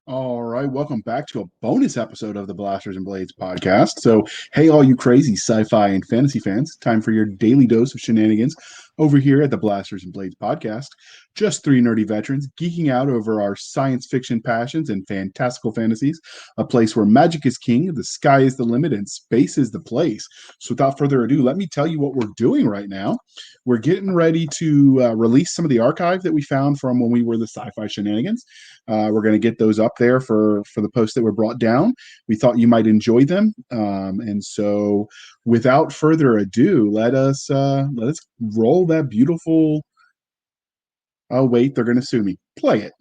All right, welcome back to a bonus episode of the Blasters and Blades podcast. So, hey, all you crazy sci-fi and fantasy fans, time for your daily dose of shenanigans over here at the Blasters and Blades podcast. Just three nerdy veterans geeking out over our science fiction passions and fantastical fantasies, a place where magic is king, the sky is the limit, and space is the place. So, without further ado, let me tell you what we're doing right now. We're getting ready to release some of the archive that we found from when we were the sci-fi shenanigans. We're going to get those up there for the posts that were brought down. We thought you might enjoy them, and so without further ado, let us roll that beautiful. Oh wait, they're going to sue me. Play it.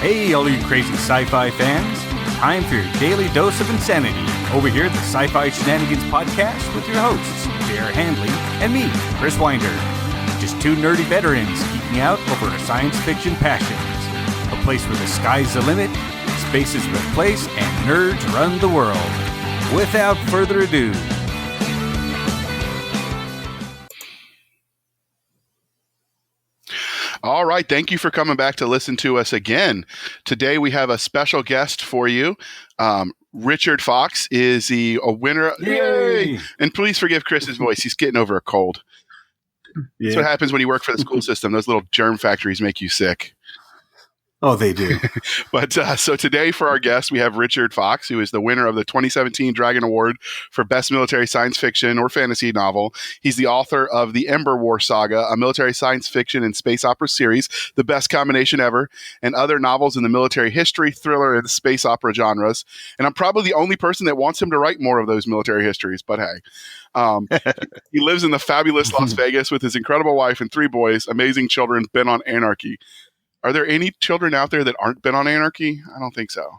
Hey, all you crazy sci-fi fans. Time for your daily dose of insanity. Over here at the Sci-Fi Shenanigans podcast with your hosts, J.R. Handley and me, Chris Winder. Just two nerdy veterans geeking out over our science fiction passions. A place where the sky's the limit, space is the place, and nerds run the world. Without further ado, all right, thank you for coming back to listen to us again. Today we have a special guest for you. Richard Fox is a winner. Yay! And please forgive Chris's voice. He's getting over a cold. Yeah. That's what happens when you work for the school system. Those little germ factories make you sick. Oh, they do. But so today for our guest, we have Richard Fox, who is the winner of the 2017 Dragon Award for Best Military Science Fiction or Fantasy Novel. He's the author of the Ember Saga, a military science fiction and space opera series, the best combination ever, and other novels in the military history, thriller, and space opera genres. And I'm probably the only person that wants him to write more of those military histories, but hey. He lives in the fabulous Las Vegas with his incredible wife and three boys, amazing children, bent on anarchy. Are there any children out there that aren't bent on anarchy? I don't think so.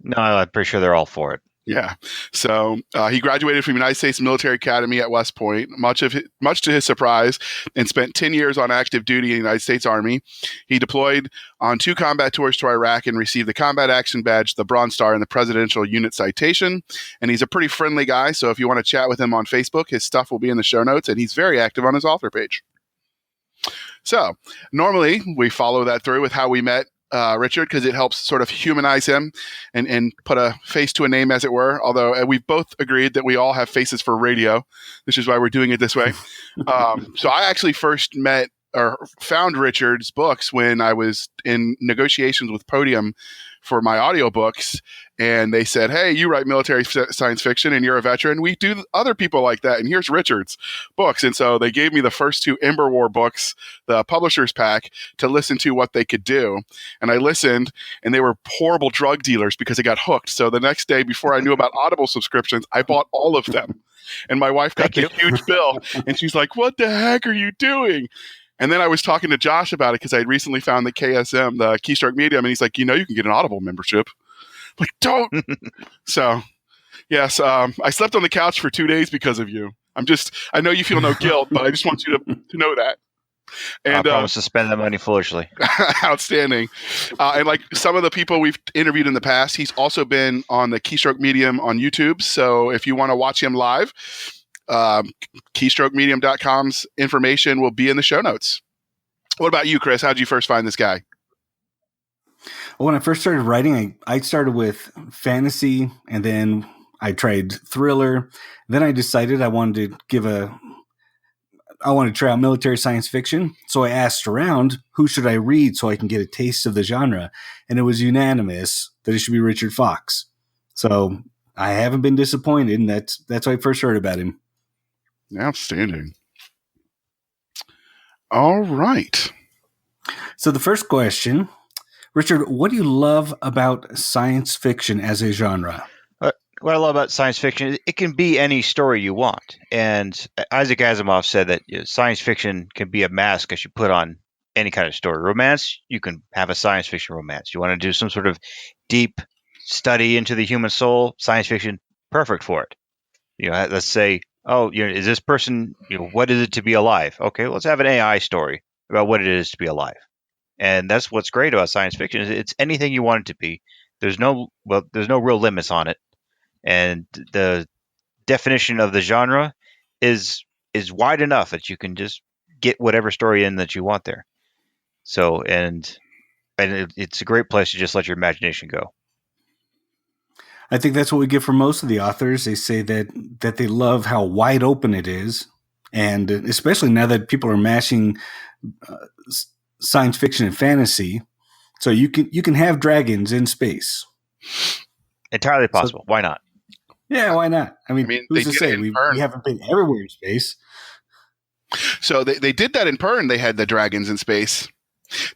No, I'm pretty sure they're all for it. Yeah. So he graduated from the United States Military Academy at West Point, much to his surprise, and spent 10 years on active duty in the United States Army. He deployed on 2 combat tours to Iraq and received the Combat Action Badge, the Bronze Star, and the Presidential Unit Citation. And he's a pretty friendly guy, so if you want to chat with him on Facebook, his stuff will be in the show notes, and he's very active on his author page. So normally we follow that through with how we met Richard, because it helps sort of humanize him and put a face to a name, as it were. Although we've both agreed that we all have faces for radio, which is why we're doing it this way. So I actually first met or found Richard's books when I was in negotiations with Podium for my audiobooks, and they said, hey, you write military science fiction and you're a veteran. We do other people like that, and here's Richard's books. And so they gave me the first 2 Ember War books, the publisher's pack, to listen to what they could do. And I listened, and they were horrible drug dealers because I got hooked. So the next day, before I knew about Audible subscriptions, I bought all of them. And my wife got the huge bill, and she's like, what the heck are you doing? And then I was talking to Josh about it because I had recently found the KSM, the Keystroke Medium, and he's like, you can get an Audible membership. I'm like, don't. So, yes, I slept on the couch for 2 days because of you. I know you feel no guilt, but I just want you to know that. And I promise to spend that money foolishly. Outstanding. And like some of the people we've interviewed in the past, he's also been on the Keystroke Medium on YouTube. So if you want to watch him live, KeyStrokeMedium.com's information will be in the show notes. What about you, Chris? How did you first find this guy? Well, when I first started writing, I started with fantasy, and then I tried thriller. Then I decided I wanted to try out military science fiction. So I asked around, who should I read so I can get a taste of the genre? And it was unanimous that it should be Richard Fox. So I haven't been disappointed, and that's why I first heard about him. Outstanding. All right. So the first question, Richard, what do you love about science fiction as a genre? What I love about science fiction is it can be any story you want. And Isaac Asimov said that science fiction can be a mask as you put on any kind of story. Romance, you can have a science fiction romance. You want to do some sort of deep study into the human soul, science fiction, perfect for it. Let's say, is this person, what is it to be alive? Okay, let's have an AI story about what it is to be alive. And that's what's great about science fiction is it's anything you want it to be. There's no real limits on it, and the definition of the genre is wide enough that you can just get whatever story in that you want there. So it's a great place to just let your imagination go. I think that's what we get from most of the authors. They say that they love how wide open it is, and especially now that people are mashing science fiction and fantasy, so you can have dragons in space. Entirely possible. Why not? Yeah, why not? I mean who's to say we haven't been everywhere in space? So they did that in Pern. They had the dragons in space.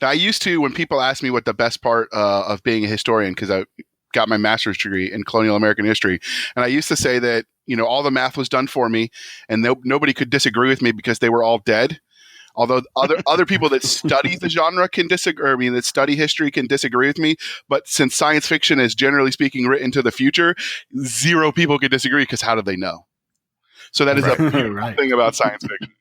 Now, I used to, when people ask me what the best part of being a historian, because I got my master's degree in colonial American history, and I used to say that, all the math was done for me, and nobody could disagree with me because they were all dead. Although other people that study the genre can disagree, I mean, that study history can disagree with me. But since science fiction is generally speaking written to the future, zero people could disagree because how do they know? So that is a beautiful thing about science fiction.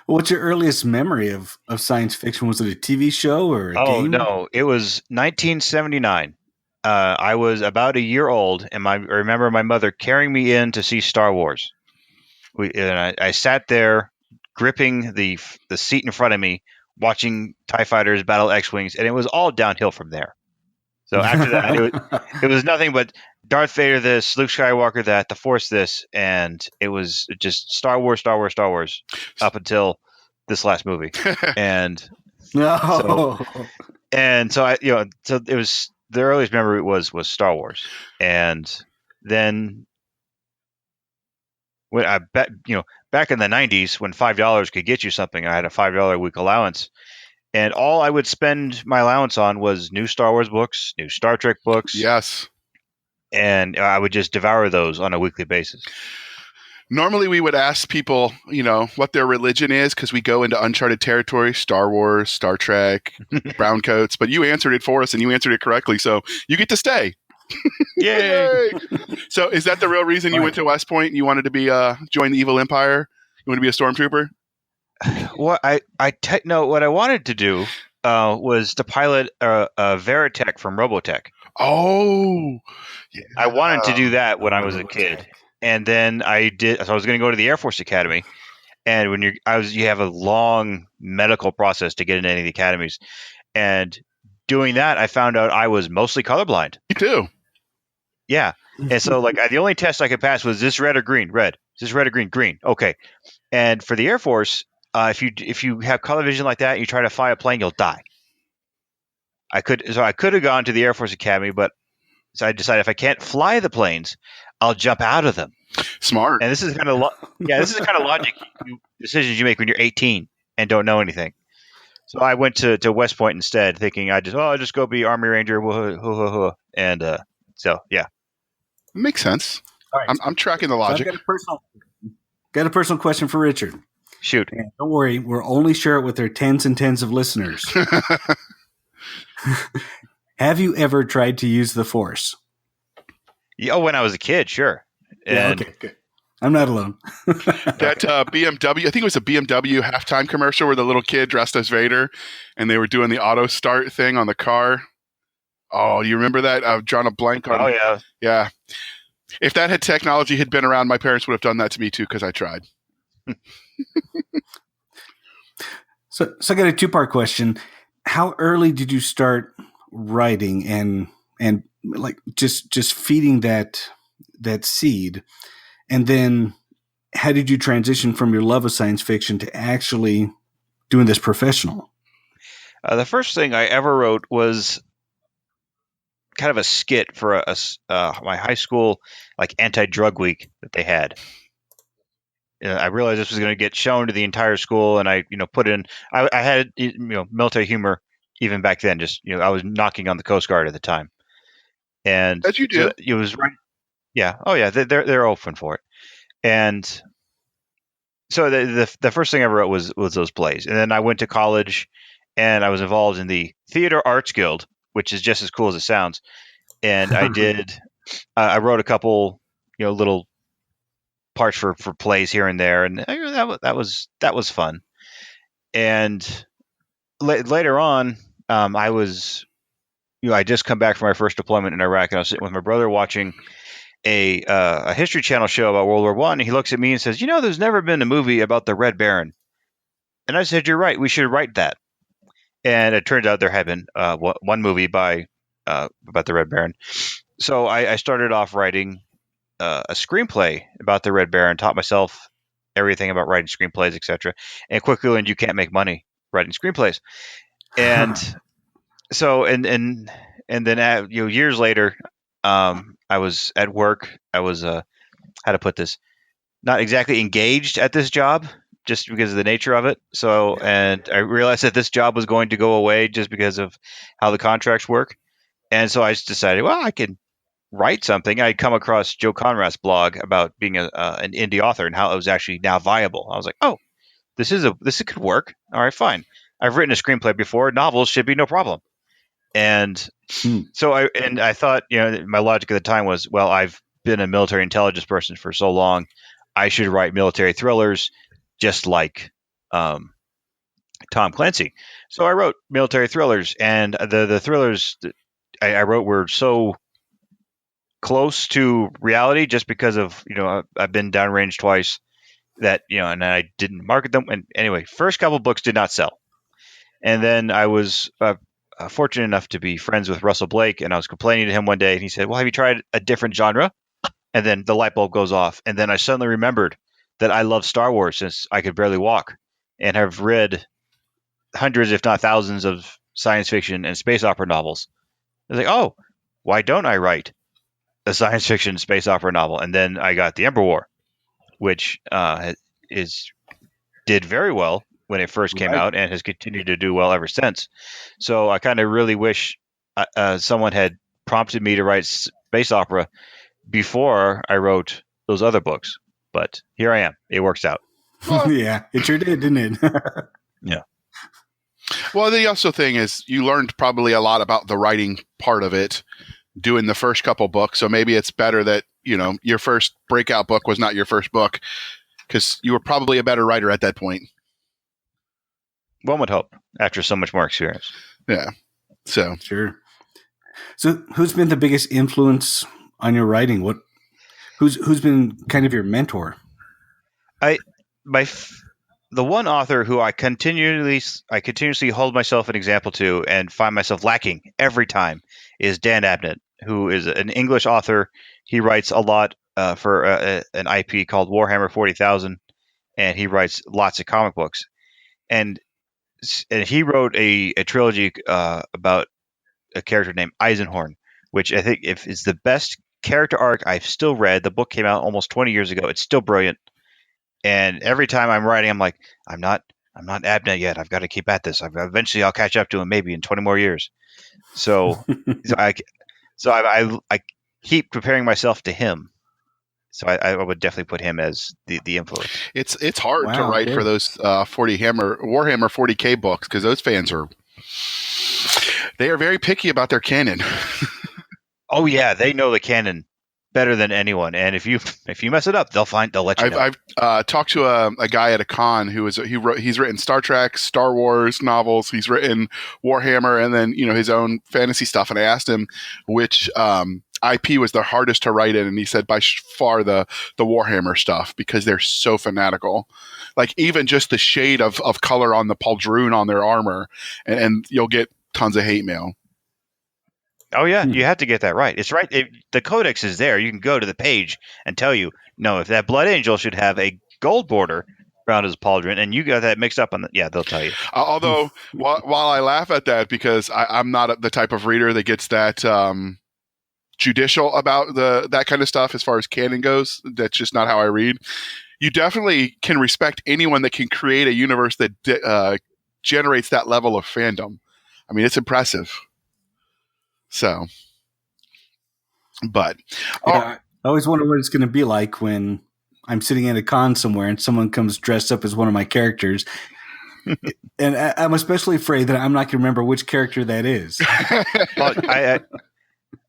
What's your earliest memory of science fiction? Was it a TV show or a game? Oh, no. It was 1979. I was about a year old, and I remember my mother carrying me in to see Star Wars. I sat there gripping the seat in front of me, watching TIE Fighters battle X-Wings, and it was all downhill from there. So after that, it was nothing but Darth Vader this, Luke Skywalker that, the Force this, and it was just Star Wars up until this last movie. And no. so it was the earliest memory was Star Wars. And then when I bet, back in the 90s when $5 could get you something, I had a $5 a week allowance. And all I would spend my allowance on was new Star Wars books, new Star Trek books. Yes. And I would just devour those on a weekly basis. Normally we would ask people, what their religion is, because we go into uncharted territory, Star Wars, Star Trek, brown coats. But you answered it for us, and you answered it correctly. So you get to stay. Yay! So is that the real reason you went to West Point and you wanted to be join the evil empire? You want to be a stormtrooper? What what I wanted to do was to pilot a Veritech from Robotech. Oh, yeah. I wanted to do that when I was a kid, and then I did. So I was going to go to the Air Force Academy, and when you have a long medical process to get into any of the academies, and doing that, I found out I was mostly colorblind. Me too. Yeah, and so the only test I could pass was this red or green? Red. Is this red or green? Green. Okay. And for the Air Force, if you have color vision like that, and you try to fly a plane, you'll die. I could have gone to the Air Force Academy, but so I decided if I can't fly the planes, I'll jump out of them. Smart. And this is kind of logic decisions you make when you're 18 and don't know anything. So I went to West Point instead, thinking I'll just go be Army Ranger, and so yeah, it makes sense. All right, I'm tracking the logic. So I've got a personal question for Richard. Shoot. And don't worry, we'll only share it with their tens and tens of listeners. Have you ever tried to use the Force? Yeah, when I was a kid, sure. And okay, good. I'm not alone. That BMW, I think it was a BMW halftime commercial where the little kid dressed as Vader and they were doing the auto start thing on the car. Oh, you remember that? I've drawn a blank on. Oh, yeah. Yeah. If that technology had been around, my parents would have done that to me too because I tried. So I got a two-part question. How early did you start writing and just feeding that seed? And then how did you transition from your love of science fiction to actually doing this professional? The first thing I ever wrote was kind of a skit for my high school anti-drug week that they had. I realized this was going to get shown to the entire school, and I put in. I had military humor even back then. Just I was knocking on the Coast Guard at the time, and as you do, so it was right. Yeah. Oh yeah. They're open for it, and so the first thing I wrote was those plays, and then I went to college, and I was involved in the Theater Arts Guild, which is just as cool as it sounds, and I did. I wrote a couple little parts for plays here and there, and that was fun. And later on, I was, I just come back from my first deployment in Iraq, and I was sitting with my brother watching a History Channel show about World War I, and he looks at me and says, there's never been a movie about the Red Baron. And I said, you're right. We should write that. And it turns out there had been one movie about the Red Baron. So I started off writing a screenplay about the Red Baron, taught myself everything about writing screenplays, etc. And quickly learned you can't make money writing screenplays. And so, and then years later, I was at work. I was how to put this, not exactly engaged at this job, just because of the nature of it. So, and I realized that this job was going to go away just because of how the contracts work. And so I just decided, well, I can write something. I'd come across Joe Conrad's blog about being an indie author and how it was actually now viable. I was like, oh, this could work. All right, fine. I've written a screenplay before. Novels should be no problem. And so I thought, my logic at the time was, well, I've been a military intelligence person for so long, I should write military thrillers just like Tom Clancy. So I wrote military thrillers, and the thrillers I wrote were so close to reality just because of, I've been downrange twice that, and I didn't market them. And anyway, first couple books did not sell. And then I was fortunate enough to be friends with Russell Blake, and I was complaining to him one day, and he said, well, have you tried a different genre? And then the light bulb goes off. And then I suddenly remembered that I love Star Wars since I could barely walk, and have read hundreds, if not thousands, of science fiction and space opera novels. I was like, oh, why don't I write a science fiction space opera novel? And then I got the Ember War, which did very well when it first came out, and has continued to do well ever since. So I kind of really wish someone had prompted me to write space opera before I wrote those other books. But here I am. It works out. Yeah, it sure did, didn't it? Yeah. Well, the also thing is you learned probably a lot about the writing part of it doing the first couple books. So maybe it's better that, your first breakout book was not your first book, because you were probably a better writer at that point. One would hope, after so much more experience. Yeah. So sure. So who's been the biggest influence on your writing? Who's been kind of your mentor? The one author who I continuously hold myself an example to and find myself lacking every time is Dan Abnett, who is an English author. He writes a lot for an IP called Warhammer 40,000, and he writes lots of comic books. And he wrote a trilogy about a character named Eisenhorn, which I think is the best character arc I've still read. The book came out almost 20 years ago. It's still brilliant. And every time I'm writing, I'm like, I'm not Abnett yet. I've got to keep at this. Eventually I'll catch up to him, maybe in 20 more years. So I keep preparing myself to him. So I would definitely put him as the influence. It's hard to write for those Warhammer 40K books, because those fans they are very picky about their canon. Oh yeah, they know the canon better than anyone, and if you mess it up, they'll let you know. I've talked to a guy at a con he's written Star Trek, Star Wars novels. He's written Warhammer, and then his own fantasy stuff. And I asked him which IP was the hardest to write in, and he said by far the Warhammer stuff, because they're so fanatical. Like even just the shade of color on the pauldron on their armor, and you'll get tons of hate mail. Oh yeah, you have to get that right. It's right. The codex is there. You can go to the page and tell you, no, if that Blood Angel should have a gold border around his pauldron, and you got that mixed up on they'll tell you. Although, while I laugh at that, because I'm not the type of reader that gets that judicial about that kind of stuff as far as canon goes. That's just not how I read. You definitely can respect anyone that can create a universe that generates that level of fandom. I mean, it's impressive. So, but I always wonder what it's going to be like when I'm sitting at a con somewhere and someone comes dressed up as one of my characters. And I'm especially afraid that I'm not going to remember which character that is. Well,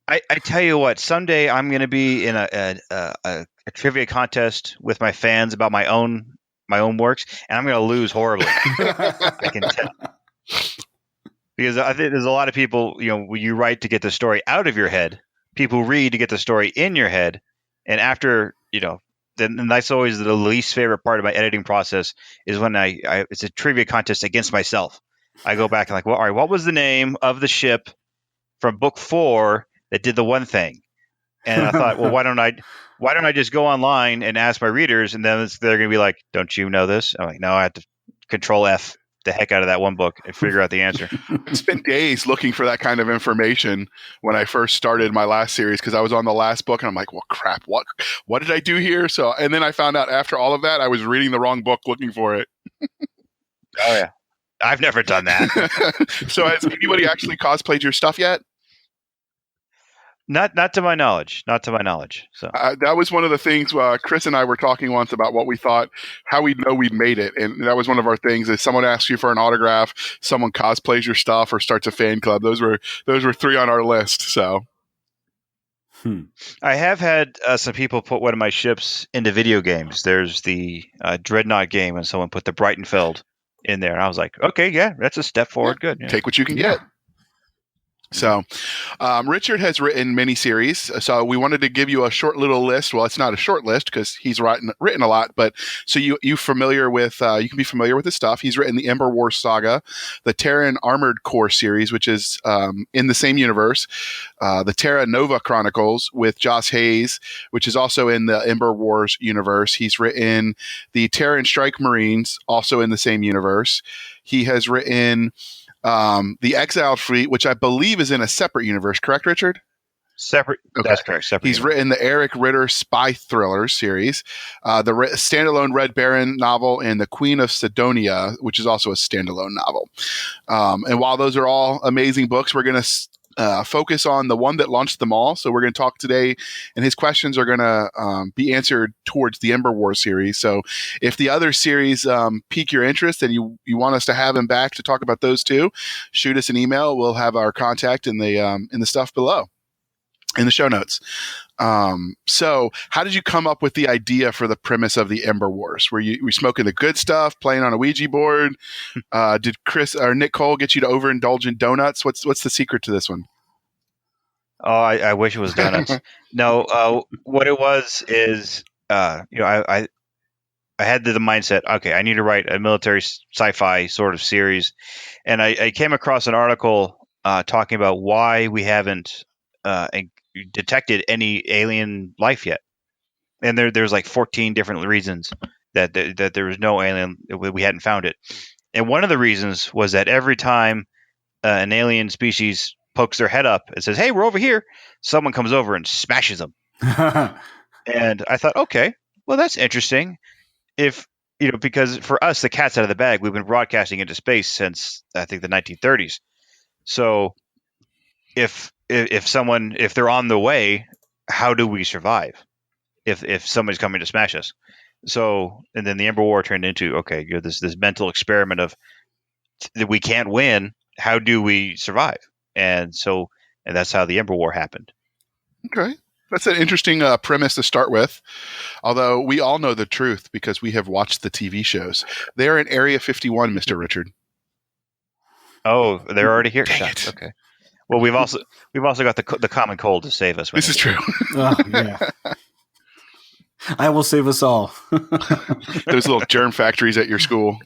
I tell you what, someday I'm going to be in a trivia contest with my fans about my own works, and I'm going to lose horribly. I can tell. Because I think there's a lot of people, when you write to get the story out of your head, people read to get the story in your head. And after, then that's always the least favorite part of my editing process is when it's a trivia contest against myself. I go back and like, well, all right, what was the name of the ship from book 4 that did the one thing? And I thought, well, why don't I just go online and ask my readers, and then they're going to be like, don't you know this? I'm like, no, I have to Control F the heck out of that one book and figure out the answer. I spent days looking for that kind of information when I first started my last series because I was on the last book and I'm like, well, crap, what did I do here? So, and then I found out after all of that, I was reading the wrong book looking for it. Oh yeah, I've never done that. So, has anybody actually cosplayed your stuff yet? Not to my knowledge. Not to my knowledge. So that was one of the things Chris and I were talking once about what we thought, how we'd know we'd made it. And that was one of our things is someone asks you for an autograph, someone cosplays your stuff or starts a fan club. Those were 3 on our list. So I have had some people put one of my ships into video games. There's the Dreadnought game and someone put the Brightonfeld in there. And I was like, okay, yeah, that's a step forward. Yeah, good. Yeah. Take what you can get. So, Richard has written many series. So we wanted to give you a short little list. Well, it's not a short list because he's written a lot, but so you familiar with, you can be familiar with his stuff. He's written the Ember Wars Saga, the Terran Armored Core series, which is in the same universe, the Terra Nova Chronicles with Joss Hayes, which is also in the Ember Wars universe. He's written the Terran Strike Marines, also in the same universe. He has written the Exiled Fleet, which I believe is in a separate universe, correct, Richard? Separate. Okay. That's correct. Separate. He's written the Eric Ritter Spy Thrillers series, the standalone Red Baron novel, and the Queen of Sidonia, which is also a standalone novel. And while those are all amazing books, we're going to focus on the one that launched them all. So we're going to talk today, and his questions are going to be answered towards the Ember War series. So if the other series pique your interest and you want us to have him back to talk about those too, shoot us an email. We'll have our contact in the stuff below in the show notes. So how did you come up with the idea for the premise of the Ember Wars? Were you smoking the good stuff, playing on a Ouija board? Did Chris or Nick Cole get you to overindulge in donuts? What's the secret to this one? Oh, I wish it was donuts. No, what it was is, I had the mindset, okay, I need to write a military sci-fi sort of series. And I came across an article talking about why we haven't detected any alien life yet. And there's like 14 different reasons that there was no alien, we hadn't found it. And one of the reasons was that every time an alien species pokes their head up and says, hey, we're over here, someone comes over and smashes them. And I thought, okay, well, that's interesting. If, because for us, the cat's out of the bag. We've been broadcasting into space since, I think, the 1930s. So if they're on the way, how do we survive if somebody's coming to smash us? So, and then the Ember War turned into, okay, this mental experiment of that we can't win. How do we survive? And that's how the Ember War happened. Okay. That's an interesting premise to start with. Although we all know the truth because we have watched the TV shows. They're in Area 51, Mr. Richard. Oh, they're already here. Dang it. Okay. Well, we've also got the common cold to save us. This is true. Oh, yeah. I will save us all. Those little germ factories at your school.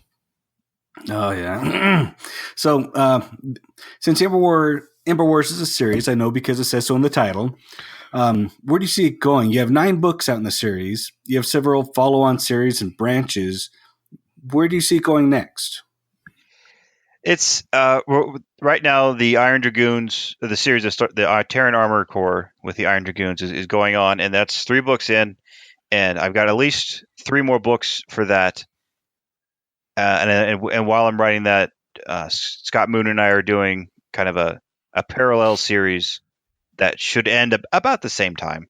Oh yeah. So since Ember Wars is a series, I know because it says so in the title. Where do you see it going? You have 9 books out in the series. You have several follow-on series and branches. Where do you see it going next? It's right now the Iron Dragoons, the series that start the Terran Armor Corps with the Iron Dragoons is going on, and that's 3 books in, and I've got at least 3 more books for that. And while I'm writing that, Scott Moon and I are doing kind of a parallel series that should end up about the same time.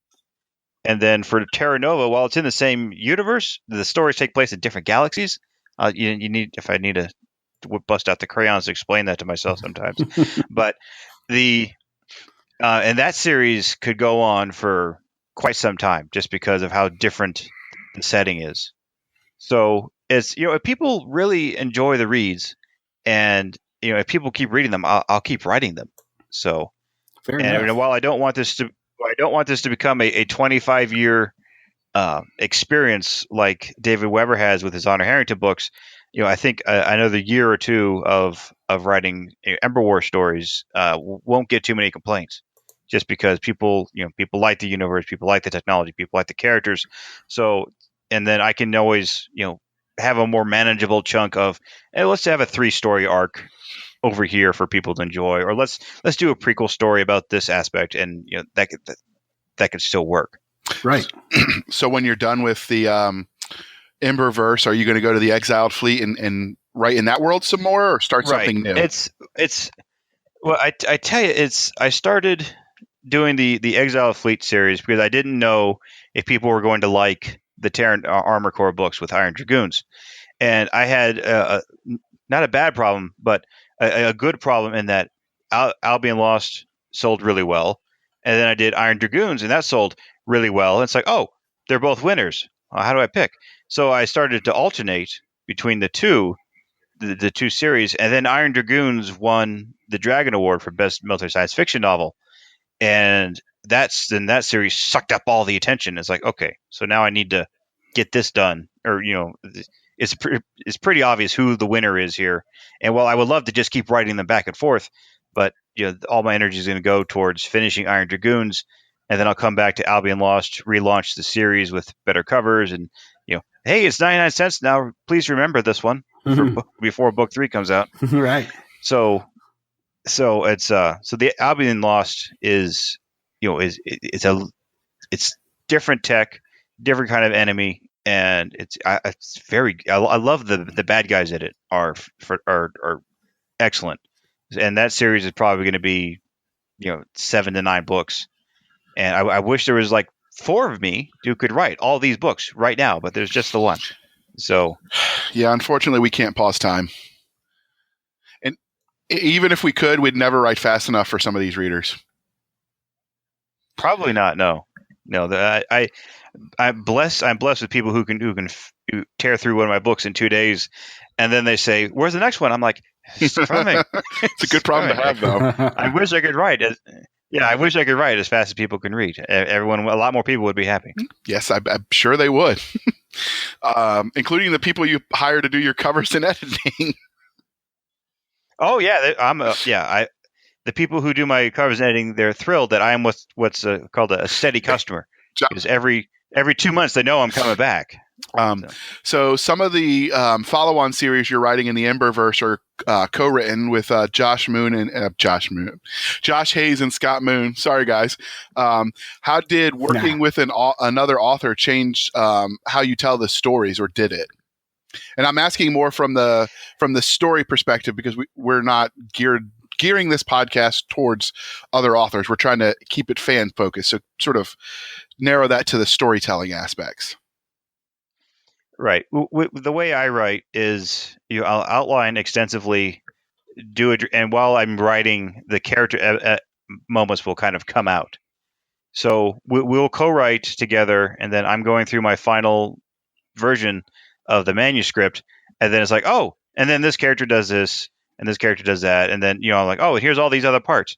And then for Terra Nova, while it's in the same universe, the stories take place in different galaxies. You need to bust out the crayons to explain that to myself sometimes. But and that series could go on for quite some time just because of how different the setting is. So if people really enjoy the reads, and if people keep reading them, I'll keep writing them. So, Fair and enough. while I don't want this to become a 25-year experience like David Weber has with his Honor Harrington books, I think another year or two of writing Ember War stories won't get too many complaints, just because people like the universe, people like the technology, people like the characters. So, and then I can always have a more manageable chunk of, hey, let's have a 3-story arc over here for people to enjoy, or let's do a prequel story about this aspect, and that could still work. Right. So when you're done with the Emberverse, are you going to go to the Exiled Fleet and write in that world some more, or start something new? It's well, I tell you, I started doing the Exiled Fleet series because I didn't know if people were going to like the Terran Armor Corps books with Iron Dragoons, and I had not a bad problem, but a good problem in that Albion Lost sold really well, and then I did Iron Dragoons, and that sold really well. And it's like, oh, they're both winners. How do I pick? So I started to alternate between the two series, and then Iron Dragoons won the Dragon Award for Best Military Science Fiction Novel, and that series sucked up all the attention. It's like, okay, so now I need to get this done, or it's pretty obvious who the winner is here. And while I would love to just keep writing them back and forth, but all my energy is going to go towards finishing Iron Dragoons, and then I'll come back to Albion Lost, relaunch the series with better covers, and hey, it's 99 cents now. Please remember this one before book 3 comes out. Right. So it's so the Albion Lost is it's different tech, different kind of enemy, and it's very. I love the bad guys in it are excellent, and that series is probably going to be 7 to 9 books, and I wish there was like 4 of me who could write all these books right now, but there's just the one. So yeah, unfortunately, we can't pause time. And even if we could, we'd never write fast enough for some of these readers. Probably not. No. I'm blessed with people who can tear through one of my books in 2 days, and then they say, "Where's the next one?" I'm like, "It's coming." It's a good problem to have, though. I wish I could write. I wish I could write as fast as people can read. A lot more people would be happy. Yes, I'm sure they would, including the people you hire to do your covers and editing. Oh yeah, the people who do my covers and editing, they're thrilled that I am what's called a steady customer. Because every 2 months they know I'm coming back. So some of the follow-on series you're writing in the Emberverse are co-written with Josh Hayes and Scott Moon. Sorry, guys. How did working with another author change how you tell the stories, or did it? And I'm asking more from the story perspective, because we're not gearing this podcast towards other authors. We're trying to keep it fan focused, so sort of narrow that to the storytelling aspects. Right. The way I write is I'll outline extensively, and while I'm writing, the character moments will kind of come out. So we'll co-write together, and then I'm going through my final version of the manuscript, and then it's like, oh, and then this character does this, and this character does that, and then I'm like, oh, and here's all these other parts,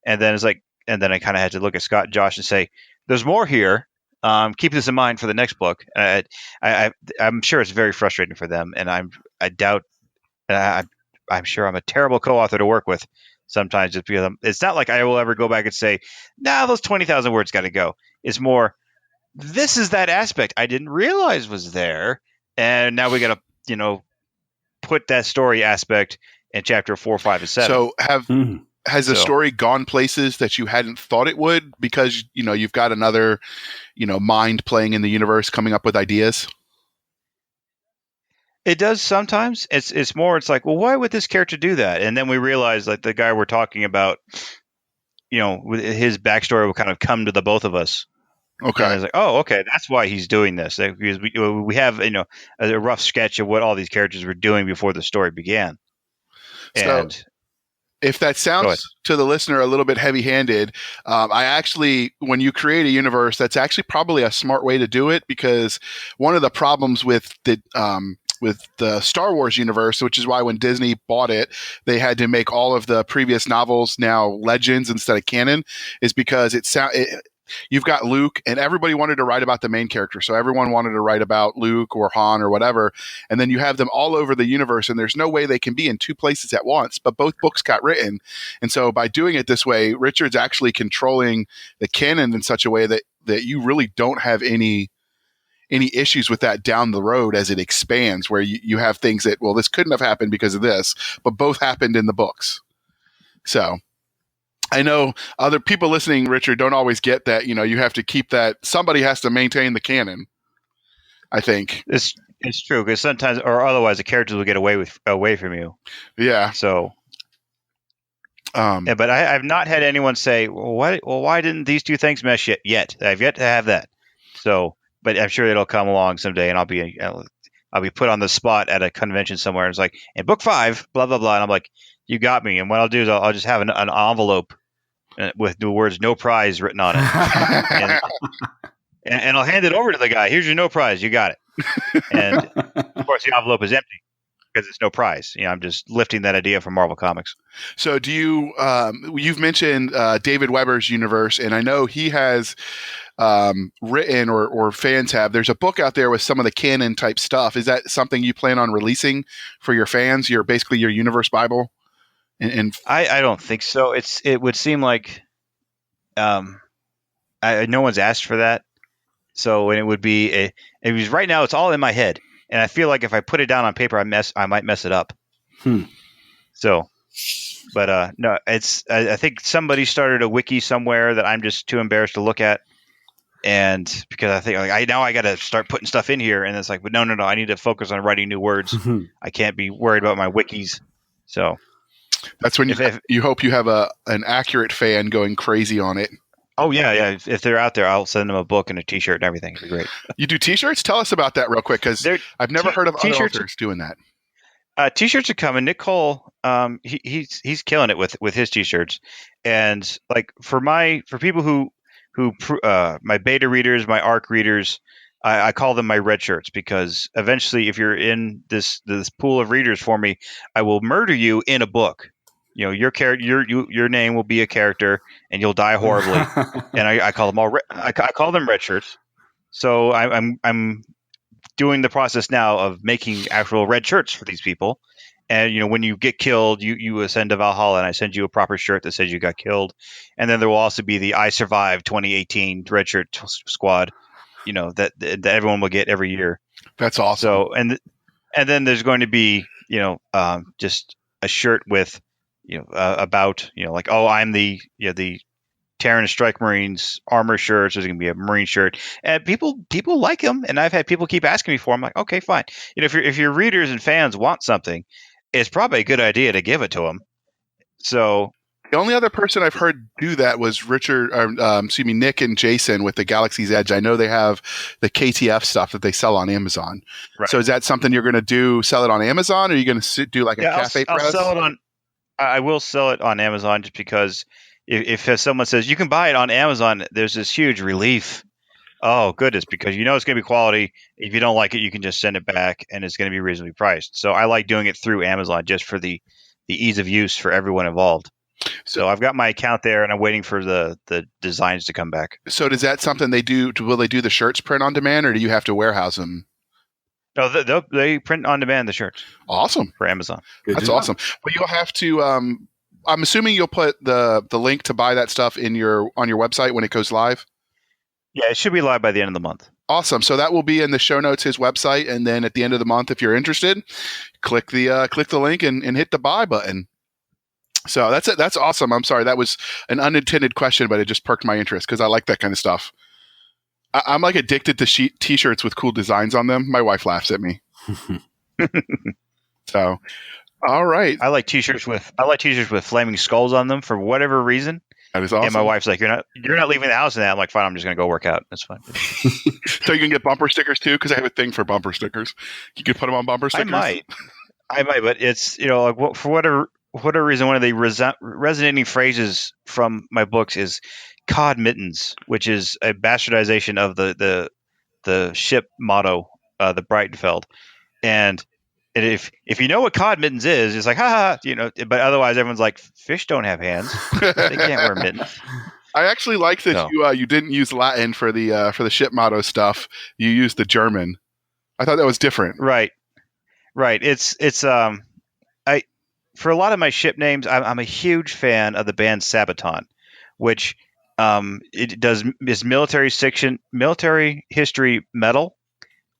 and then it's like, and then I kind of had to look at Scott and Josh and say, there's more here. Keep this in mind for the next book. I'm sure it's very frustrating for them, and I'm sure I'm a terrible co-author to work with sometimes, just because it's not like I will ever go back and say, nah, those 20,000 words got to go. It's more, this is that aspect I didn't realize was there, and now we got to put that story aspect in chapter 4, 5, and 7. So has the story gone places that you hadn't thought it would, because you've got another mind playing in the universe, coming up with ideas? It does sometimes. It's more, it's like, well, why would this character do that? And then we realize, like, the guy we're talking about, his backstory will kind of come to the both of us. Okay. And it's like, oh, okay, that's why he's doing this. Because we have a rough sketch of what all these characters were doing before the story began. And so, if that sounds to the listener a little bit heavy-handed, I actually, when you create a universe, that's actually probably a smart way to do it, because one of the problems with the the Star Wars universe, which is why when Disney bought it, they had to make all of the previous novels now legends instead of canon, is because you've got Luke, and everybody wanted to write about the main character. So everyone wanted to write about Luke or Han or whatever. And then you have them all over the universe, and there's no way they can be in two places at once, but both books got written. And so by doing it this way, Richard's actually controlling the canon in such a way that you really don't have any issues with that down the road as it expands, where you have things that, well, this couldn't have happened because of this, but both happened in the books. So I know other people listening, Richard, don't always get that. You have to keep that. Somebody has to maintain the canon, I think. It's true, because sometimes, or otherwise, the characters will get away from you. Yeah. So, but I've not had anyone say, why didn't these two things mesh yet? I've yet to have that. So, but I'm sure it'll come along someday, and I'll be put on the spot at a convention somewhere. And it's like, in book 5, blah blah blah, and I'm like, you got me. And what I'll do is I'll just have an envelope with the words "no prize" written on it, and I'll hand it over to the guy. Here's your no prize. You got it. And of course, the envelope is empty because it's no prize. I'm just lifting that idea from Marvel Comics. So, do you? You've mentioned David Weber's universe, and I know he has written or fans have. There's a book out there with some of the canon type stuff. Is that something you plan on releasing for your fans? Basically your universe Bible. And I don't think so. It would seem like no one's asked for that. So it would be right now it's all in my head, and I feel like if I put it down on paper, I might mess it up. So, but no, I think somebody started a wiki somewhere that I'm just too embarrassed to look at, and because I think I got to start putting stuff in here, and it's like, but no, I need to focus on writing new words. I can't be worried about my wikis. So. That's when you hope you have an accurate fan going crazy on it. Oh, yeah. If they're out there, I'll send them a book and a T-shirt and everything. It'd be great. You do T-shirts? Tell us about that real quick, because I've never heard of other authors doing that. T-shirts are coming. Nick Cole, he's killing it with his T-shirts, and like for people who my beta readers, my ARC readers, I call them my red shirts, because eventually, if you're in this pool of readers for me, I will murder you in a book. Your character, your name will be a character, and you'll die horribly. And I call them all. I call them red shirts. So I'm doing the process now of making actual red shirts for these people. And when you get killed, you ascend to Valhalla, and I send you a proper shirt that says you got killed. And then there will also be the I Survived 2018 red shirt squad. That everyone will get every year. That's awesome. So and then there's going to be just a shirt with about like, oh, I'm the Terran Strike Marines armor shirts. There's going to be a Marine shirt, and people like them, and I've had people keep asking me for them. I'm like, okay, fine. If your readers and fans want something, it's probably a good idea to give it to them. So. The only other person I've heard do that was Nick and Jason with the Galaxy's Edge. I know they have the KTF stuff that they sell on Amazon. Right. So is that something you're going to sell it on Amazon, or are you going to do like a cafe press? I'll sell it I will sell it on Amazon, just because if someone says you can buy it on Amazon, there's this huge relief. Oh, goodness, because it's going to be quality. If you don't like it, you can just send it back, and it's going to be reasonably priced. So I like doing it through Amazon just for the ease of use for everyone involved. So I've got my account there, and I'm waiting for the designs to come back. So is that something they do? Will they do the shirts print on demand, or do you have to warehouse them? No, they print on demand the shirts. Awesome. For Amazon. That's awesome. But you'll have to. I'm assuming you'll put the link to buy that stuff on your website when it goes live. Yeah, it should be live by the end of the month. Awesome. So that will be in the show notes, his website, and then at the end of the month, if you're interested, click the link and hit the buy button. So that's it. That's awesome. I'm sorry. That was an unintended question, but it just perked my interest because I like that kind of stuff. I'm like addicted to t-shirts with cool designs on them. My wife laughs at me. So, all right. I like t-shirts with flaming skulls on them for whatever reason. That is awesome. And my wife's like, "You're not leaving the house in that." I'm like, "Fine. I'm just going to go work out. That's fine." So you can get bumper stickers too, because I have a thing for bumper stickers. You could put them on bumper stickers. I might, but it's like for whatever reason, one of the resonating phrases from my books is "cod mittens," which is a bastardization of the ship motto, the Breitenfeld. And if you know what cod mittens is, it's like, ha, but otherwise everyone's like, fish don't have hands. They can't wear mittens. I actually like that No. you didn't use Latin for the ship motto stuff. You used the German. I thought that was different. Right. It's I for a lot of my ship names, I'm a huge fan of the band Sabaton, which it does is military history metal,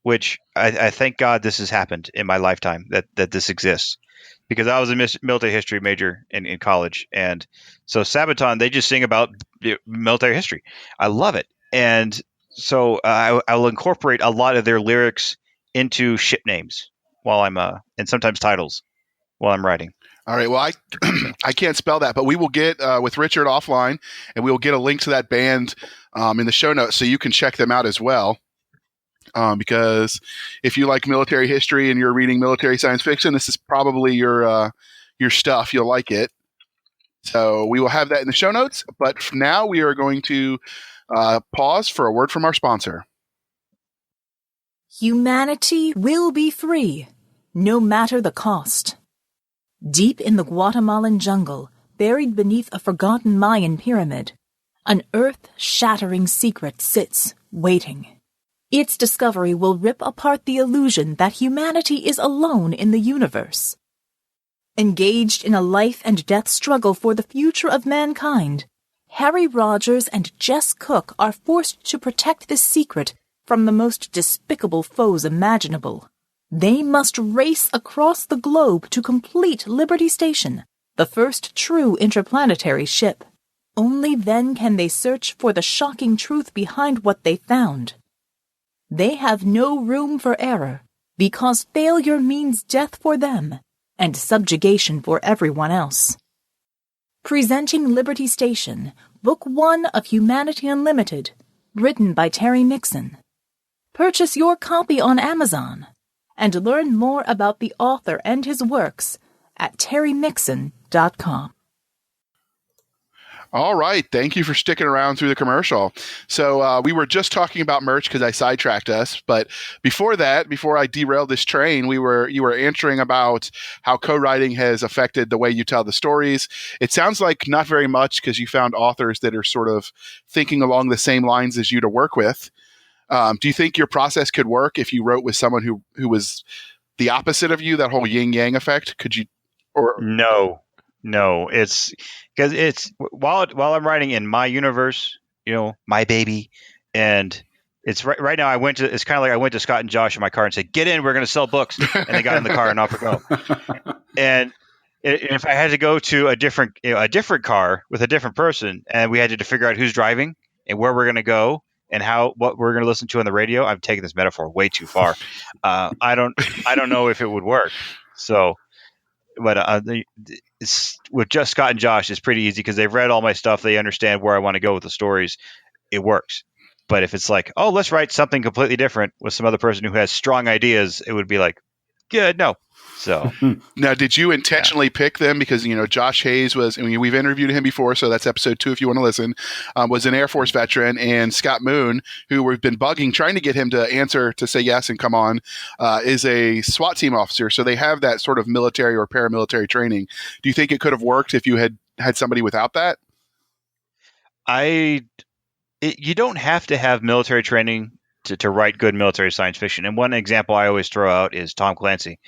which I thank God this has happened in my lifetime that this exists, because I was a military history major in college, and so Sabaton, they just sing about military history. I love it, and so I'll incorporate a lot of their lyrics into ship names while I'm and sometimes titles while I'm writing. All right. Well, I can't spell that, but we will get with Richard offline, and we will get a link to that band in the show notes so you can check them out as well. Because if you like military history and you're reading military science fiction, this is probably your stuff. You'll like it. So we will have that in the show notes. But for now, we are going to pause for a word from our sponsor. Humanity will be free, no matter the cost. Deep in the Guatemalan jungle, buried beneath a forgotten Mayan pyramid, an earth-shattering secret sits, waiting. Its discovery will rip apart the illusion that humanity is alone in the universe. Engaged in a life-and-death struggle for the future of mankind, Harry Rogers and Jess Cook are forced to protect this secret from the most despicable foes imaginable. They must race across the globe to complete Liberty Station, the first true interplanetary ship. Only then can they search for the shocking truth behind what they found. They have no room for error, because failure means death for them and subjugation for everyone else. Presenting Liberty Station, Book 1 of Humanity Unlimited, written by Terry Mixon. Purchase your copy on Amazon and learn more about the author and his works at terrymixon.com. All right. Thank you for sticking around through the commercial. So we were just talking about merch because I sidetracked us. But before that, before I derailed this train, you were answering about how co-writing has affected the way you tell the stories. It sounds like not very much, because you found authors that are sort of thinking along the same lines as you to work with. Do you think your process could work if you wrote with someone who was the opposite of you, that whole yin-yang effect? Could you? Or No, it's because it's while I'm writing in my universe, my baby, and it's right now. It's kind of like I went to Scott and Josh in my car and said, "Get in, we're going to sell books," and they got in the car and off we go. And if I had to go to a different car with a different person, and we had to figure out who's driving and where we're going to go and what we're going to listen to on the radio, I'm taking this metaphor way too far. I don't know if it would work. So. But it's with just Scott and Josh, it's pretty easy because they've read all my stuff. They understand where I want to go with the stories. It works. But if it's like, oh, let's write something completely different with some other person who has strong ideas, it would be like, good, no. So now, did you intentionally pick them? Because, Josh Hayes we've interviewed him before, so that's episode 2 if you want to listen, was an Air Force veteran, and Scott Moon, who we've been bugging, trying to get him to say yes and come on, is a SWAT team officer. So they have that sort of military or paramilitary training. Do you think it could have worked if you had somebody without that? You don't have to have military training to write good military science fiction. And one example I always throw out is Tom Clancy.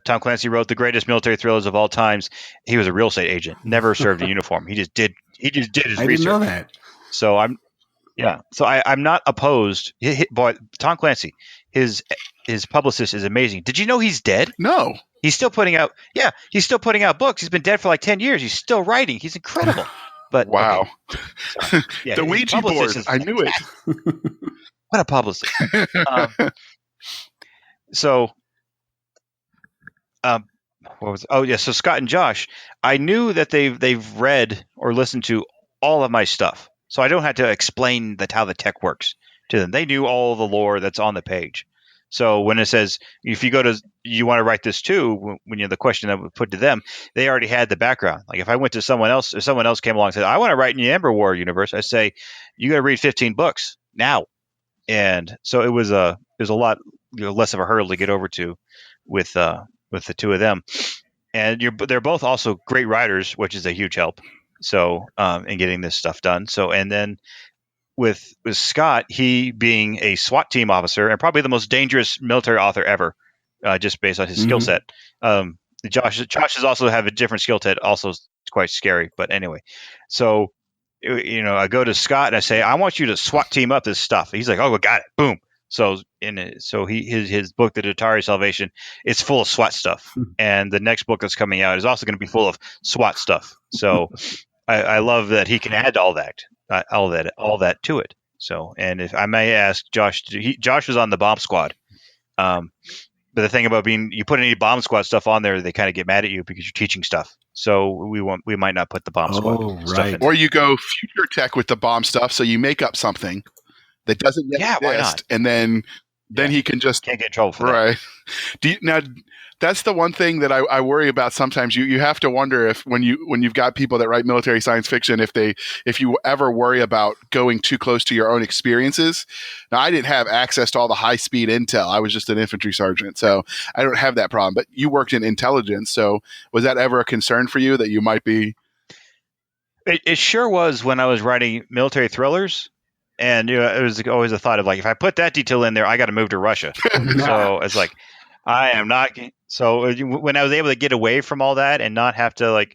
Tom Clancy wrote the greatest military thrillers of all times. He was a real estate agent, never served a uniform. He just did his research. I didn't know that. So I'm not opposed. Boy, Tom Clancy, his publicist is amazing. Did you know he's dead? No. He's still putting out books. He's been dead for like 10 years. He's still writing. He's incredible. But wow. Okay. Yeah, the Ouija board. I knew it. What a publicist. So Scott and Josh, I knew that they've read or listened to all of my stuff. So I don't have to explain how the tech works to them. They knew all the lore that's on the page. So when it says, if you want to write this too, when the question that we put to them, they already had the background. Like if I went to someone else, if someone else came along and said, I want to write in the Ember War universe, I say, you got to read 15 books now. And so it was a lot less of a hurdle to get over to with the two of them, and they're both also great writers, which is a huge help. So in getting this stuff done. So and then with Scott, he being a SWAT team officer and probably the most dangerous military author ever, just based on his skill set. Josh has also have a different skill set, also quite scary. But anyway, so I go to Scott and I say, I want you to SWAT team up this stuff. He's like, oh, got it, boom. So his book, The Atari Salvation, it's full of SWAT stuff, and the next book that's coming out is also going to be full of SWAT stuff. So I love that he can add all that to it. So, and if I may ask Josh, Josh was on the bomb squad. But the thing about you put any bomb squad stuff on there, they kind of get mad at you because you're teaching stuff. So we might not put the bomb squad stuff in. Or you go future tech with the bomb stuff, so you make up something that doesn't yet exist, why not? And then he can just can't get in trouble for that. Right. Now, that's the one thing that I worry about sometimes. You have to wonder if when you've got people that write military science fiction, if you ever worry about going too close to your own experiences. Now, I didn't have access to all the high speed intel. I was just an infantry sergeant, so I don't have that problem. But you worked in intelligence, so was that ever a concern for you that you might be? It sure was when I was writing military thrillers. And it was always a thought of like, if I put that detail in there, I got to move to Russia. So it's like, I am not. So when I was able to get away from all that and not have to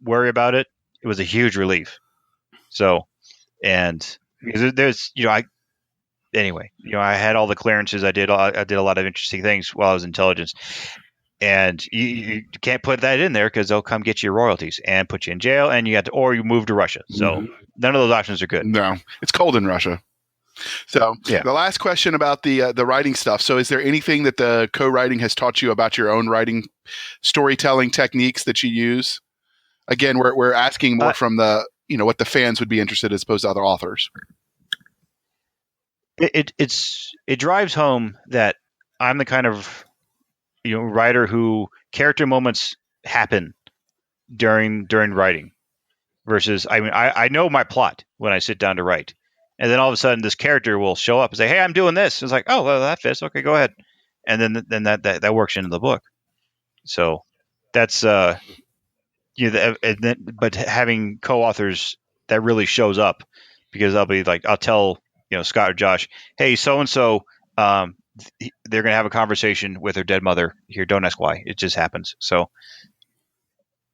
worry about it, it was a huge relief. So, and there's, I had all the clearances. I did a lot of interesting things while I was in intelligence. And you can't put that in there because they'll come get your royalties and put you in jail, and or you move to Russia. So none of those options are good. No, it's cold in Russia. So The last question about the writing stuff. So is there anything that the co-writing has taught you about your own writing, storytelling techniques that you use? Again, we're asking more from the what the fans would be interested as opposed to other authors. It drives home that I'm the kind of writer who character moments happen during writing versus I know my plot when I sit down to write, and then all of a sudden this character will show up and say, hey, I'm doing this. It's like, oh, well, that fits, okay, go ahead. And then that works into the book. So that's but having co-authors, that really shows up, because I'll tell Scott or Josh, hey, so and so they're going to have a conversation with their dead mother here. Don't ask why. It just happens. So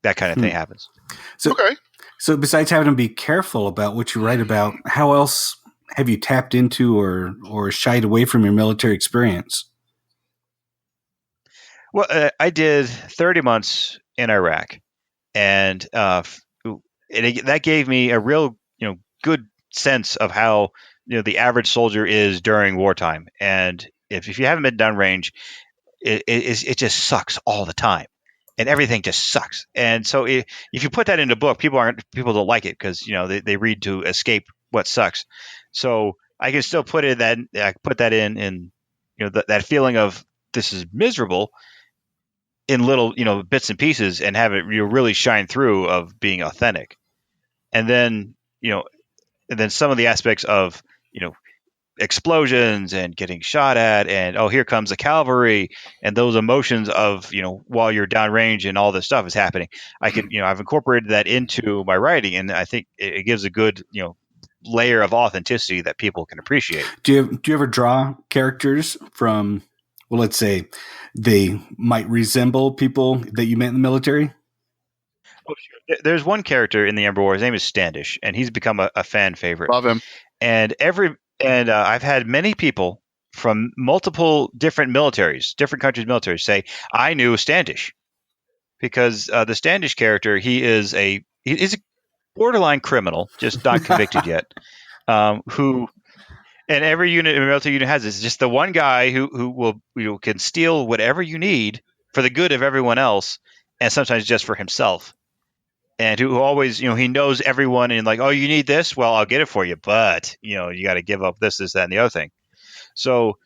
that kind of thing happens. So besides having to be careful about what you write about, how else have you tapped into or shied away from your military experience? Well, I did 30 months in Iraq, and that gave me a real good sense of how the average soldier is during wartime. And if you haven't been downrange, it just sucks all the time, and everything just sucks. And so if you put that into a book, people don't like it because they read to escape what sucks. So I can still put that in that feeling of this is miserable in little bits and pieces, and have it really shine through of being authentic. And then some of the aspects of explosions and getting shot at, and here comes the cavalry, and those emotions of while you're downrange and all this stuff is happening. I've incorporated that into my writing, and I think it gives a good layer of authenticity that people can appreciate. Do you ever draw characters from, well, let's say they might resemble people that you met in the military? Oh, sure. There's one character in the Ember War. His name is Standish, and he's become a fan favorite. Love him. And I've had many people from multiple different militaries, different countries' militaries, say, I knew Standish. Because the Standish character, he's a borderline criminal, just not convicted yet, who, and every military unit has this, just the one guy who will can steal whatever you need for the good of everyone else, and sometimes just for himself. And who always, he knows everyone, and like, oh, you need this? Well, I'll get it for you, but, you got to give up this, that, and the other thing. So,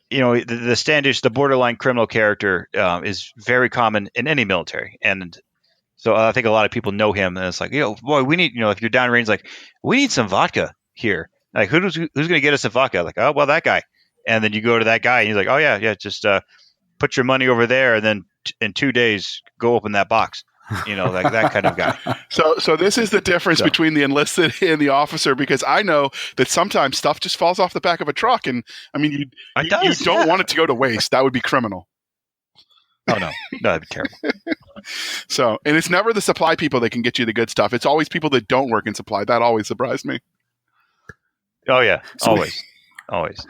the Standish, the borderline criminal character is very common in any military. And so I think a lot of people know him, and it's like, boy, we need, if you're downrange, like, we need some vodka here. Like, who's going to get us some vodka? Like, oh, well, that guy. And then you go to that guy, and he's like, oh, yeah, just put your money over there, and then in 2 days go open that box. That kind of guy. So this is the difference between the enlisted and the officer, because I know that sometimes stuff just falls off the back of a truck, and I mean you don't want it to go to waste. That would be criminal. Oh no, that'd be terrible. So, and it's never the supply people that can get you the good stuff. It's always people that don't work in supply. That always surprised me. Oh yeah, always.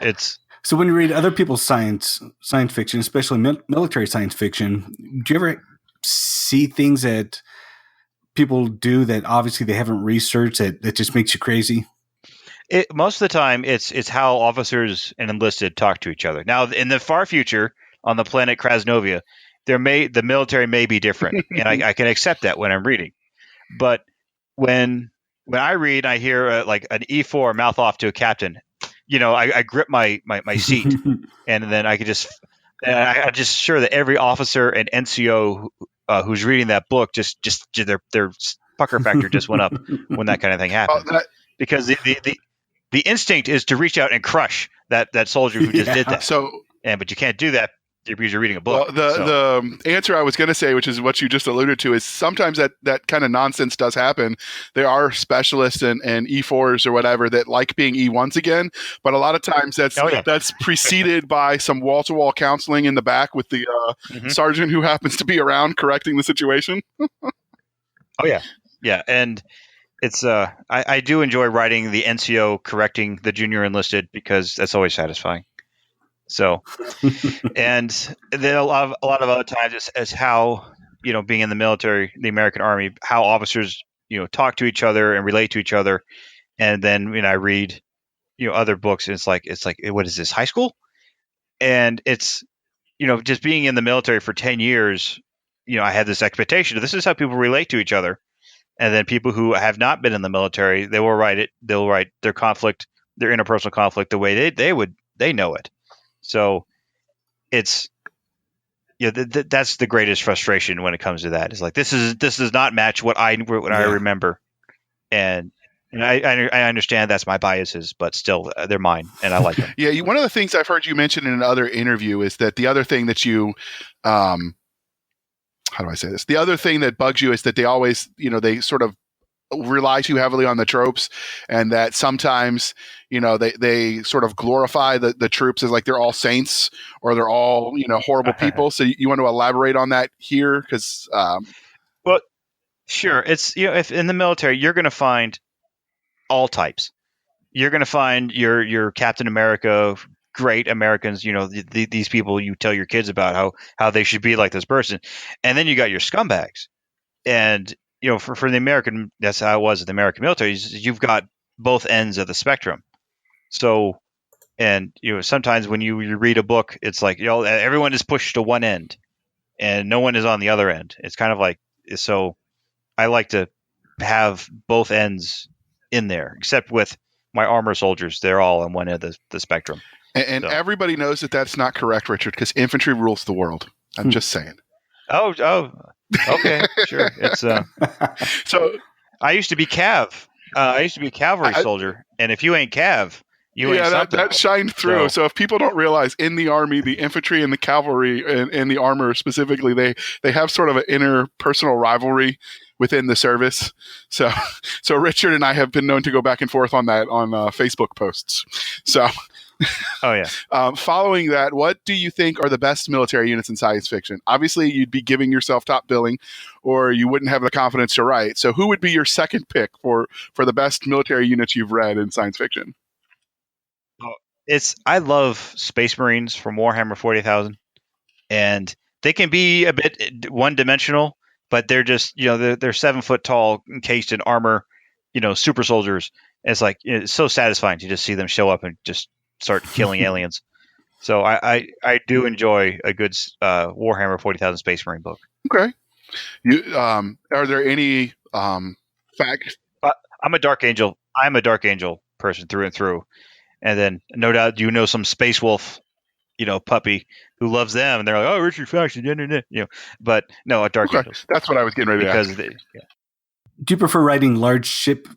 It's so when you read other people's science fiction, especially military science fiction, do you ever see things that people do that obviously they haven't researched that just makes you crazy? Most of the time, it's how officers and enlisted talk to each other. Now, in the far future, on the planet Krasnovia, the military may be different, and I can accept that when I'm reading. But when I read, I hear like an E4 mouth off to a captain. I grip my seat, and then I could just I'm just sure that every officer and NCO who's reading that book just their pucker factor just went up when that kind of thing happened. Because the instinct is to reach out and crush that soldier who just did that. But you can't do that because you're reading a book. Well, the answer I was going to say, which is what you just alluded to, is sometimes that kind of nonsense does happen. There are specialists and E4s or whatever that like being E1s again, but a lot of times that's preceded by some wall-to-wall counseling in the back with the sergeant who happens to be around correcting the situation. Yeah, and it's I do enjoy writing the NCO correcting the junior enlisted because that's always satisfying. So, and then a lot of other times is how, being in the military, the American Army, how officers, talk to each other and relate to each other. And then when I read, other books, it's like, what is this, high school? And it's, just being in the military for 10 years, I had this expectation of this is how people relate to each other. And then people who have not been in the military, they'll write their conflict, their interpersonal conflict the way they know it. So it's that's the greatest frustration when it comes to that. It's like this does not match what I remember, and I understand that's my biases, but still they're mine, and I like them. Yeah, one of the things I've heard you mention in another interview is that the other thing that you, how do I say this? The other thing that bugs you is that they always, they sort of rely too heavily on the tropes, and that sometimes they sort of glorify the troops as like they're all saints or they're all horrible people. So you want to elaborate on that here? Because well, sure, it's if in the military you're going to find all types. You're going to find your Captain America, great Americans, these people you tell your kids about how they should be like this person, and then you got your scumbags. And for the American, that's how it was in the American military. You've got both ends of the spectrum. So, and sometimes when you read a book, it's like everyone is pushed to one end, and no one is on the other end. It's kind of like so. I like to have both ends in there, except with my armor soldiers. They're all on one end of the spectrum. And everybody knows that that's not correct, Richard, because infantry rules the world. I'm just saying. Oh. Okay, sure. It's so I used to be Cav. I used to be a cavalry soldier, and if you ain't Cav, you ain't something. that shined through. So if people don't realize, in the Army, the infantry and the cavalry and the armor specifically, they have sort of an interpersonal rivalry within the service. So Richard and I have been known to go back and forth on that on Facebook posts. So. Oh yeah. Following that, what do you think are the best military units in science fiction? Obviously, you'd be giving yourself top billing, or you wouldn't have the confidence to write. So, who would be your second pick for the best military units you've read in science fiction? I love Space Marines from Warhammer 40,000, and they can be a bit one-dimensional, but they're just they're 7 foot tall, encased in armor, super soldiers. And it's like it's so satisfying to just see them show up and just start killing aliens. So I do enjoy a good Warhammer 40,000 Space Marine book. Okay. Are there any facts? I'm a Dark Angel. I'm a Dark Angel person through and through. And then no doubt some Space Wolf, puppy who loves them, and they're like, oh, Richard Faction, but no, a Dark Angel. That's what I was getting ready to ask. Do you prefer writing large ship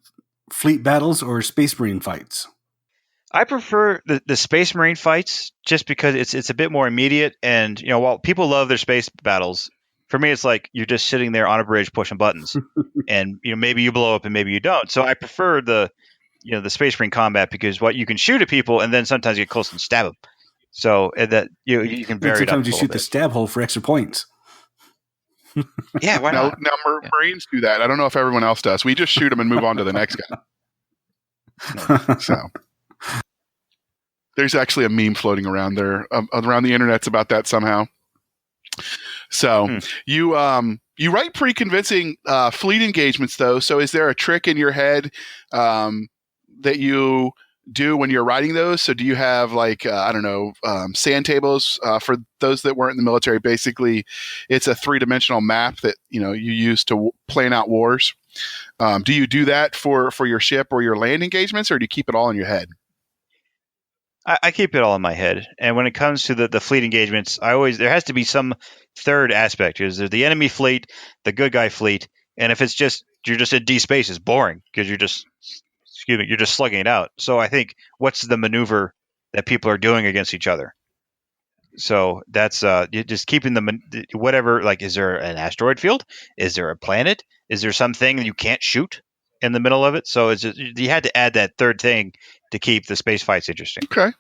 fleet battles or Space Marine fights? I prefer the Space Marine fights just because it's a bit more immediate, and while people love their space battles, for me it's like you're just sitting there on a bridge pushing buttons, and maybe you blow up and maybe you don't. So I prefer the Space Marine combat because you can shoot at people and then sometimes you get close and stab them. So that you can vary And it up sometimes you a shoot little the bit. stab hole for extra points. Yeah, why Now, not? Marines do that. I don't know if everyone else does. We just shoot them and move on to the next guy. So there's actually a meme floating around there, around the internet's about that somehow. So you write pretty convincing fleet engagements, though. So is there a trick in your head that you do when you're writing those? So do you have sand tables for those that weren't in the military? Basically, it's a 3-dimensional map that you use to plan out wars. Do you do that for your ship or your land engagements, or do you keep it all in your head? I keep it all in my head, and when it comes to the fleet engagements, there has to be some third aspect. There's the enemy fleet, the good guy fleet, and if you're just in D space, it's boring because you're just slugging it out. So I think what's the maneuver that people are doing against each other? So that's you're just keeping whatever. Like, is there an asteroid field? Is there a planet? Is there something that you can't shoot in the middle of it? So you had to add that third thing to keep the space fights interesting. Okay.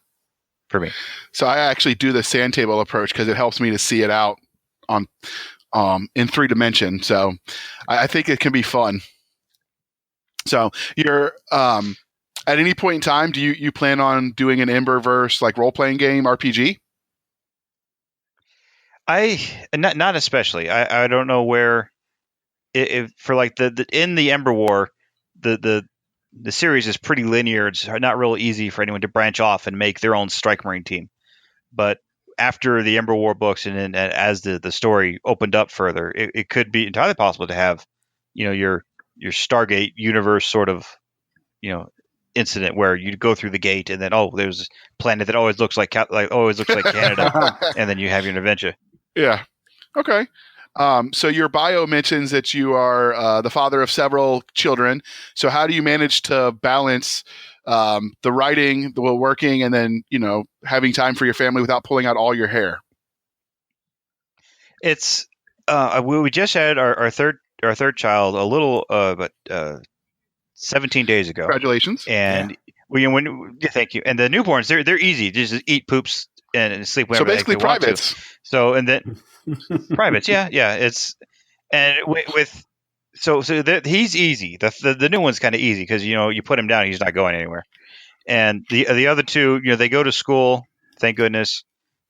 For me. So I actually do the sand table approach because it helps me to see it out on in 3 dimensions. So I think it can be fun. So you're at any point in time, do you plan on doing an Emberverse like role playing game RPG? Not especially. I don't know where if for like the in the Ember War the series is pretty linear. It's not real easy for anyone to branch off and make their own Strike Marine team. But after the Ember War books and as the story opened up further, it could be entirely possible to have your Stargate universe sort of incident where you go through the gate and then there's a planet that always looks like Canada and then you have your adventure. Yeah. Okay. So your bio mentions that you are the father of several children. So how do you manage to balance the writing, the working, and then having time for your family without pulling out all your hair? It's we just had our third child a little 17 days ago. Congratulations! And thank you. And the newborns, they're easy. Just eat, poops, and sleep whenever. So basically, they want privates. To. So and then privates, yeah. It's and he's easy. The new one's kind of easy because you put him down, he's not going anywhere. And the other two, they go to school. Thank goodness.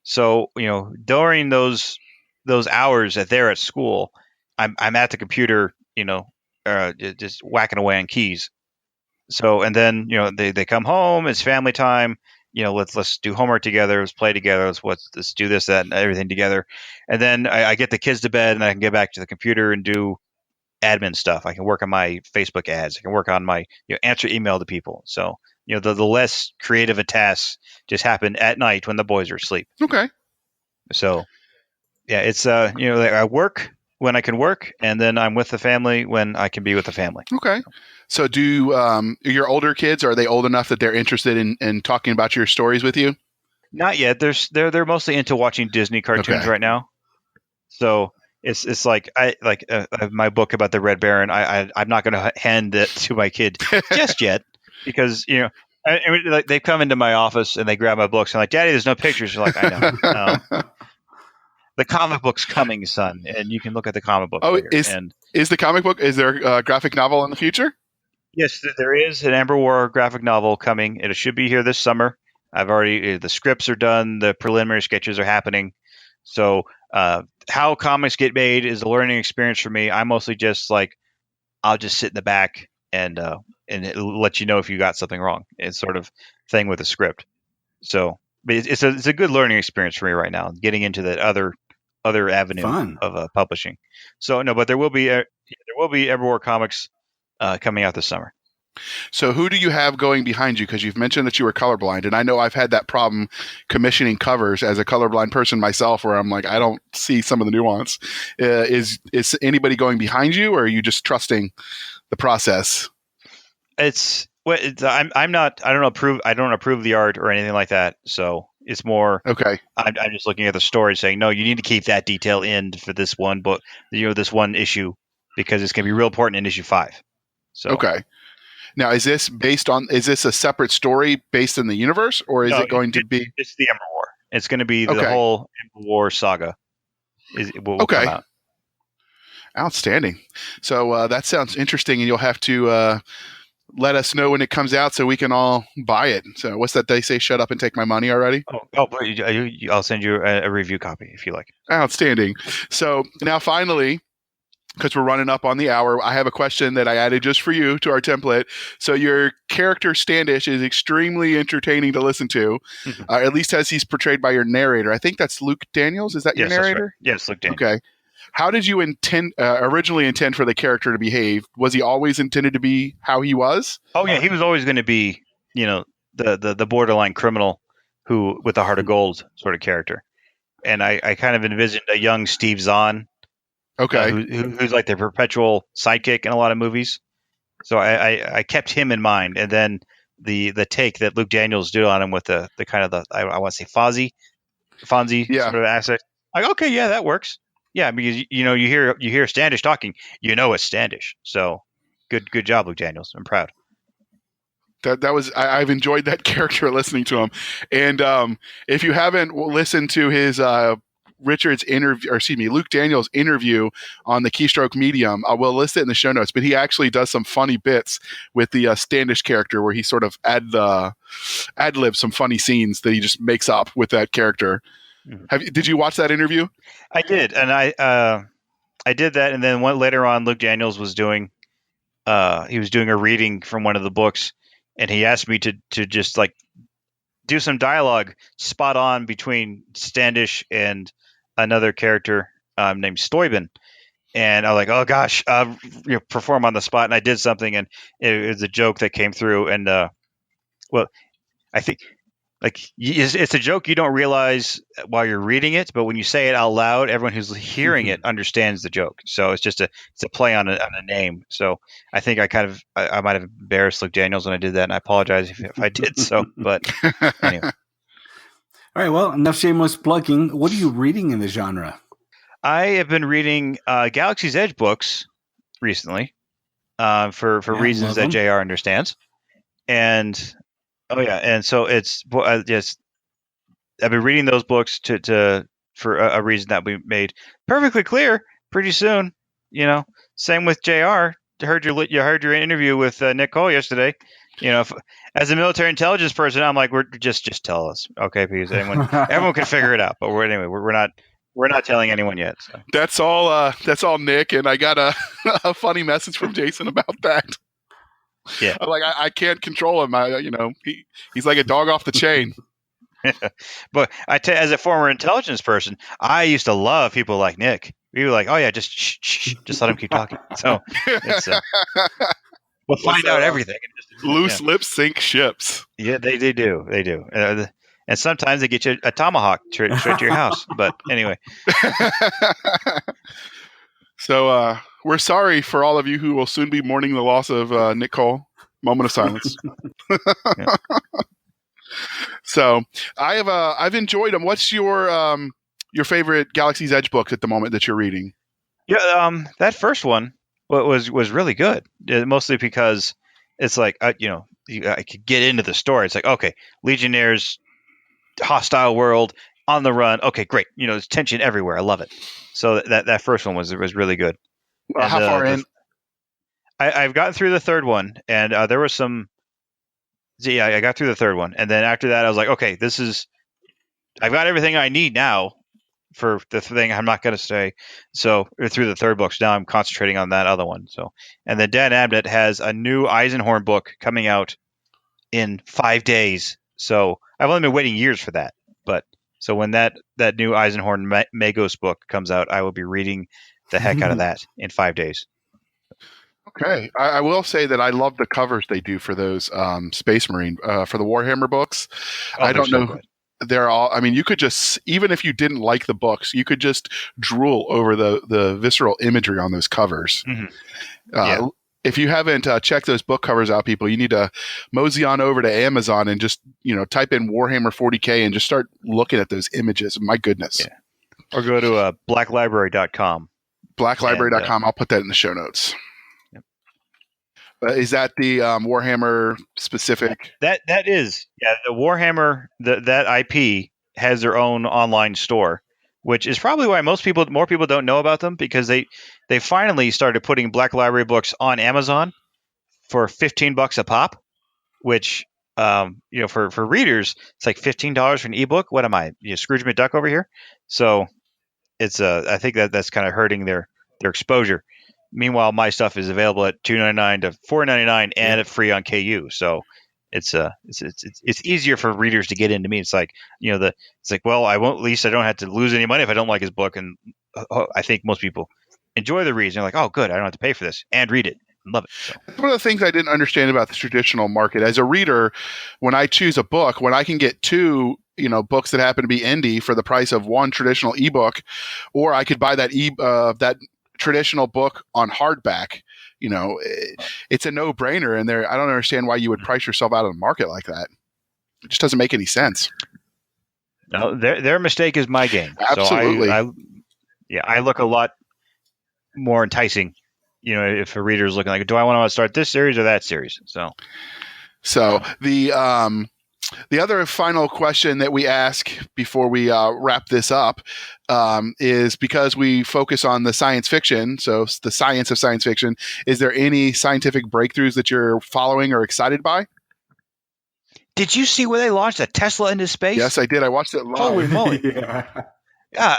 So during those hours that they're at school, I'm at the computer, just whacking away on keys. So and then they come home. It's family time. Let's do homework together. Let's play together. Let's do this, that, and everything together. And then I get the kids to bed, and I can get back to the computer and do admin stuff. I can work on my Facebook ads. I can work on my answer email to people. So the less creative tasks just happen at night when the boys are asleep. Okay. So yeah, it's I work when I can work, and then I'm with the family when I can be with the family. Okay. So do your older kids, are they old enough that they're interested in talking about your stories with you? Not yet. They're mostly into watching Disney cartoons right now. So it's like I have my book about the Red Baron. I'm not going to hand it to my kid just yet because they come into my office and they grab my books and like, Daddy, there's no pictures. You're like, I know. The comic book's coming, son, and you can look at the comic book. Oh, is the comic book? Is there a graphic novel in the future? Yes, there is an Ember War graphic novel coming. It should be here this summer. I've already the scripts are done. The preliminary sketches are happening. So how comics get made is a learning experience for me. I'm mostly just like I'll just sit in the back and it'll let you know if you got something wrong. It's sort of thing with a script. So but it's a good learning experience for me right now. Getting into that other avenue of publishing. So no, but there will be Ember War comics coming out this summer. So who do you have going behind you? Because you've mentioned that you were colorblind, and I know I've had that problem commissioning covers as a colorblind person myself, where I'm like, I don't see some of the nuance. Is anybody going behind you, or are you just trusting the process? Well, I'm not. I don't approve. I don't approve the art or anything like that. So it's more. Okay. I'm just looking at the story, saying, no, you need to keep that detail in for this one book. This one issue, because it's going to be real important in issue 5. So Okay. Now, is this a separate story based in the universe, or is no, it going to be? It's the Ember War. It's going to be the Okay. whole Ember War saga. Will Okay. come out. Outstanding. So that sounds interesting, and you'll have to let us know when it comes out so we can all buy it. So what's that they say? Shut up and take my money already. But I'll send you a review copy if you like. Outstanding. So now finally, because we're running up on the hour, I have a question that I added just for you to our template. So your character Standish is extremely entertaining to listen to, at least as he's portrayed by your narrator. I think that's Luke Daniels. Is that your narrator? Right. Yes, Luke Daniels. Okay. How did you originally intend for the character to behave? Was he always intended to be how he was? Oh yeah, he was always going to be, the borderline criminal who with a heart of gold sort of character. And I kind of envisioned a young Steve Zahn, Okay. who's like the perpetual sidekick in a lot of movies. So I kept him in mind, and then the take that Luke Daniels did on him with the kind of I want to say Fonzie sort of aspect. Like, okay, yeah, that works. Yeah, because you hear Standish talking, it's Standish. So good job, Luke Daniels. I'm proud. That was I've enjoyed that character listening to him. And if you haven't listened to his Luke Daniels interview on the Keystroke Medium, I will list it in the show notes. But he actually does some funny bits with the Standish character where he sort of ad-libs some funny scenes that he just makes up with that character. Did you watch that interview? I did, and I did that, and then later on, Luke Daniels was doing a reading from one of the books, and he asked me to just like do some dialogue spot on between Standish and another character named Steuben. And I was like, oh gosh, perform on the spot, and I did something, and it was a joke that came through, and I think. It's a joke you don't realize while you're reading it, but when you say it out loud, everyone who's hearing it understands the joke. So it's a play on a name. So I think I might have embarrassed Luke Daniels when I did that, and I apologize if I did so. But anyway. All right. Well, enough shameless plugging. What are you reading in the genre? I have been reading Galaxy's Edge books recently for reasons that JR understands, and. Oh yeah, and so it's just I've been reading those books for a reason that we made perfectly clear pretty soon. Same with JR. You heard your interview with Nick Cole yesterday. As a military intelligence person, I'm like, we're just tell us, okay? Because everyone can figure it out. But we're not telling anyone yet. So. That's all Nick, and I got a funny message from Jason about that. Yeah, I'm like I can't control him. He's like a dog off the chain. But as a former intelligence person, I used to love people like Nick. We were like, oh yeah, just shh, just let him keep talking. So we'll find out everything. Loose lips sink ships. Yeah, they do. And sometimes they get you a tomahawk straight to your house. But anyway. So we're sorry for all of you who will soon be mourning the loss of Nick Cole. Moment of silence. So I've enjoyed them. What's your favorite Galaxy's Edge book at the moment that you're reading? Yeah, that first one was really good. Mostly because it's like I could get into the story. It's like, okay, Legionnaires, hostile world, on the run. Okay, great. There's tension everywhere. I love it. So that first one was really good. How far in? I've gotten through the third one, and there was some. Yeah, I got through the third one, and then after that, I was like, okay, I've got everything I need now for the thing. I'm not going to stay through the third book. So now I'm concentrating on that other one. So, and then Dan Abnett has a new Eisenhorn book coming out in 5 days. So I've only been waiting years for that, but. So when that new Eisenhorn Magos book comes out, I will be reading the heck out of that in 5 days. Okay. I will say that I love the covers they do for those Space Marine, for the Warhammer books. I don't know. So they're all, you could just, even if you didn't like the books, you could just drool over the visceral imagery on those covers. Mm-hmm. Yeah. If you haven't checked those book covers out, people, you need to mosey on over to Amazon and just, type in Warhammer 40K and just start looking at those images. My goodness. Yeah. Or go to blacklibrary.com. Blacklibrary.com. I'll put that in the show notes. Yep. Is that the Warhammer specific? That is. Yeah, the Warhammer, that IP has their own online store, which is probably why more people don't know about them, because they finally started putting Black Library books on Amazon for $15 a pop, which for readers it's like $15 for an ebook. What am I, Scrooge McDuck over here? So it's I think that's kind of hurting their exposure. Meanwhile, my stuff is available at $2.99 to $4.99 and free on KU. So it's easier for readers to get into me. It's like, well, I won't, at least I don't have to lose any money if I don't like his book. And I think most people enjoy the reads. They're like, oh, good, I don't have to pay for this, and read it and love it. So. One of the things I didn't understand about the traditional market as a reader, when I choose a book, when I can get two books that happen to be indie for the price of one traditional ebook, or I could buy that traditional book on hardback. It's a no-brainer, and I don't understand why you would price yourself out of the market like that. It just doesn't make any sense. No, their mistake is my game. Absolutely. So I look a lot more enticing, if a reader is looking like, do I want to start this series or that series? So the other final question that we ask before we wrap this up is, because we focus on the science fiction, so the science of science fiction, is there any scientific breakthroughs that you're following or excited by? Did you see where they launched a Tesla into space? Yes, I did. I watched it live. Holy moly. Yeah,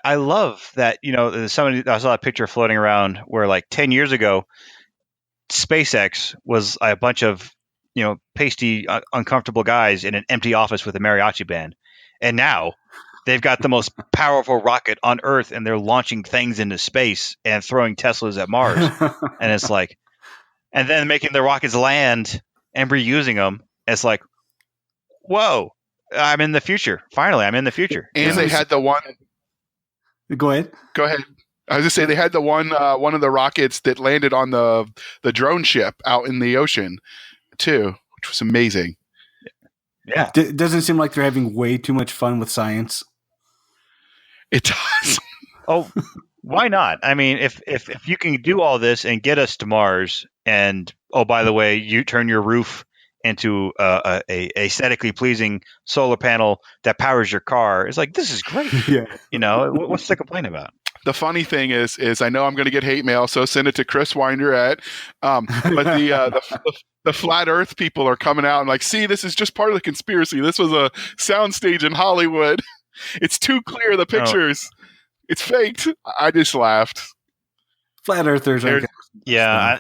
I love that, I saw a picture floating around where like 10 years ago, SpaceX was a bunch of pasty, uncomfortable guys in an empty office with a mariachi band. And now they've got the most powerful rocket on Earth, and they're launching things into space and throwing Teslas at Mars. And it's like, and then making the rockets land and reusing them. It's like, whoa, I'm in the future. Finally, I'm in the future. And they had the one. Go ahead. Go ahead. I was just saying, they had the one of the rockets that landed on the drone ship out in the ocean too, which was amazing. Yeah. Doesn't seem like they're having way too much fun with science. It does. Oh, why not? I mean, if you can do all this and get us to Mars, and by the way, you turn your roof into a aesthetically pleasing solar panel that powers your car, it's like, this is great. Yeah. What's the complaint about? The funny thing is I know I'm going to get hate mail, so send it to Chris Winder at. But the flat Earth people are coming out and like, see, this is just part of the conspiracy. This was a soundstage in Hollywood. It's too clear, the pictures. Oh. It's faked. I just laughed. Flat Earthers are. Yeah.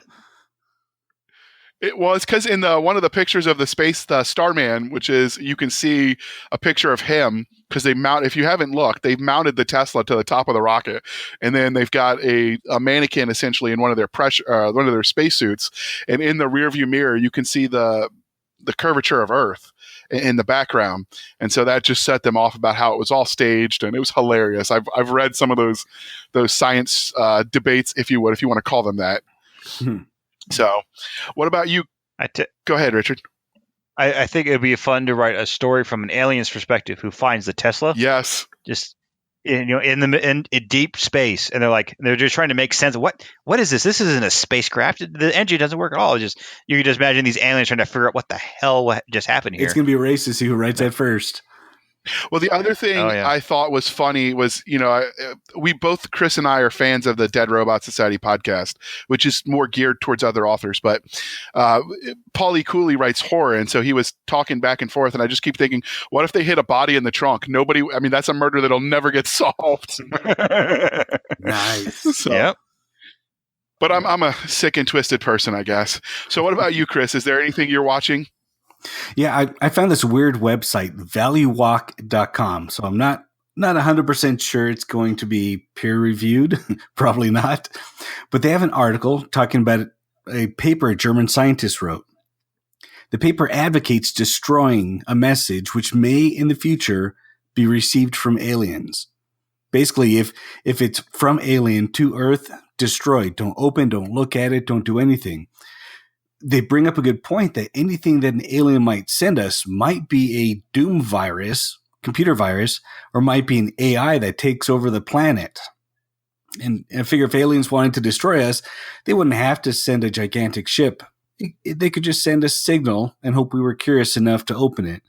It was because in one of the pictures of the space, the Starman, which is, you can see a picture of him, because if you haven't looked, they've mounted the Tesla to the top of the rocket, and then they've got a mannequin essentially in one of their spacesuits, and in the rearview mirror you can see the curvature of Earth in the background, and so that just set them off about how it was all staged, and it was hilarious. I've read some of those science debates, if you want to call them that. So, what about you? Go ahead, Richard. I think it would be fun to write a story from an alien's perspective who finds the Tesla. Yes. Just in deep space, and they're just trying to make sense of what is this? This isn't a spacecraft. The engine doesn't work at all. You can just imagine these aliens trying to figure out what the hell just happened here. It's going to be racist who writes that first. Well, the other thing I thought was funny was, we both, Chris and I, are fans of the Dead Robot Society podcast, which is more geared towards other authors. But Paulie Cooley writes horror, and so he was talking back and forth, and I just keep thinking, what if they hid a body in the trunk? That's a murder that'll never get solved. Nice. So, yep. But I'm a sick and twisted person, I guess. So what about you, Chris? Is there anything you're watching? Yeah, I found this weird website, valuewalk.com. So I'm not 100% sure it's going to be peer reviewed. Probably not. But they have an article talking about a paper a German scientist wrote. The paper advocates destroying a message which may in the future be received from aliens. Basically, if it's from alien to Earth destroy. Don't open, don't look at it, don't do anything. They bring up a good point that anything that an alien might send us might be a doom virus, computer virus, or might be an AI that takes over the planet. And I figure if aliens wanted to destroy us, they wouldn't have to send a gigantic ship. They could just send a signal and hope we were curious enough to open it.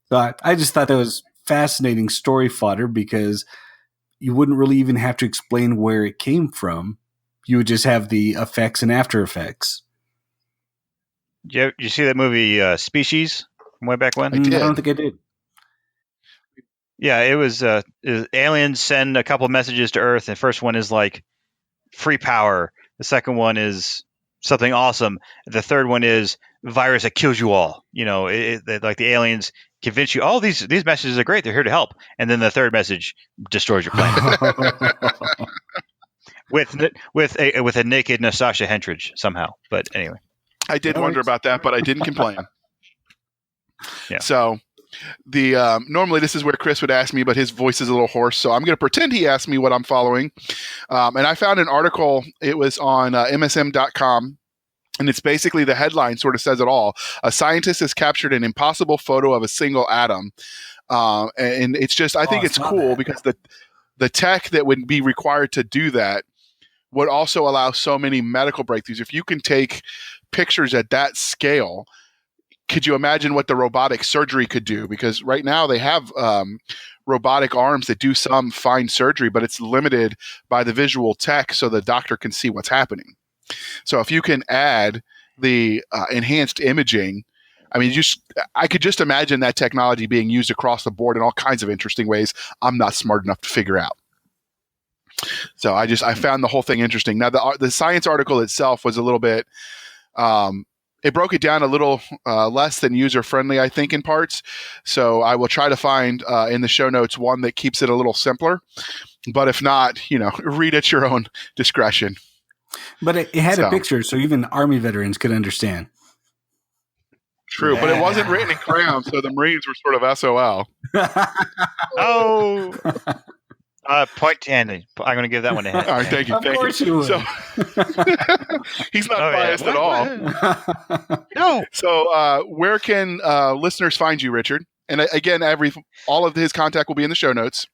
So I just thought that was fascinating story fodder because you wouldn't really even have to explain where it came from. You would just have the effects and after effects. Did you see that movie Species from way back when? I did. I don't think I did. Yeah, it was aliens send a couple messages to Earth. The first one is like free power. The second one is something awesome. The third one is virus that kills you all. You know, like the aliens convince you, oh, these messages are great. They're here to help. And then the third message destroys your planet with a naked Natasha Henstridge somehow. But anyway, I did wonder about that, but I didn't complain. Yeah. So the normally this is where Chris would ask me, but his voice is a little hoarse, so I'm going to pretend he asked me what I'm following. And I found an article. It was on MSM.com. And it's basically the headline sort of says it all. A scientist has captured an impossible photo of a single atom. And it's just, I think it's cool because the tech that would be required to do that would also allow so many medical breakthroughs. If you can take pictures at that scale, could you imagine what the robotic surgery could do? Because right now they have robotic arms that do some fine surgery, but it's limited by the visual tech so the doctor can see what's happening. So if you can add the enhanced imaging, I mean, I could just imagine that technology being used across the board in all kinds of interesting ways I'm not smart enough to figure out. So I found the whole thing interesting. Now, the science article itself was a little bit, it broke it down a little less than user-friendly, I think, in parts. So I will try to find in the show notes one that keeps it a little simpler. But if not, read at your own discretion. But it had a picture, so even Army veterans could understand. True, but it wasn't written in crayon, so the Marines were sort of SOL. Oh, point to Handley. I'm going to give that one a hit. All right, thank you. Of course you would. So, he's not biased at all. No. So where can listeners find you, Richard? And again, all of his contact will be in the show notes.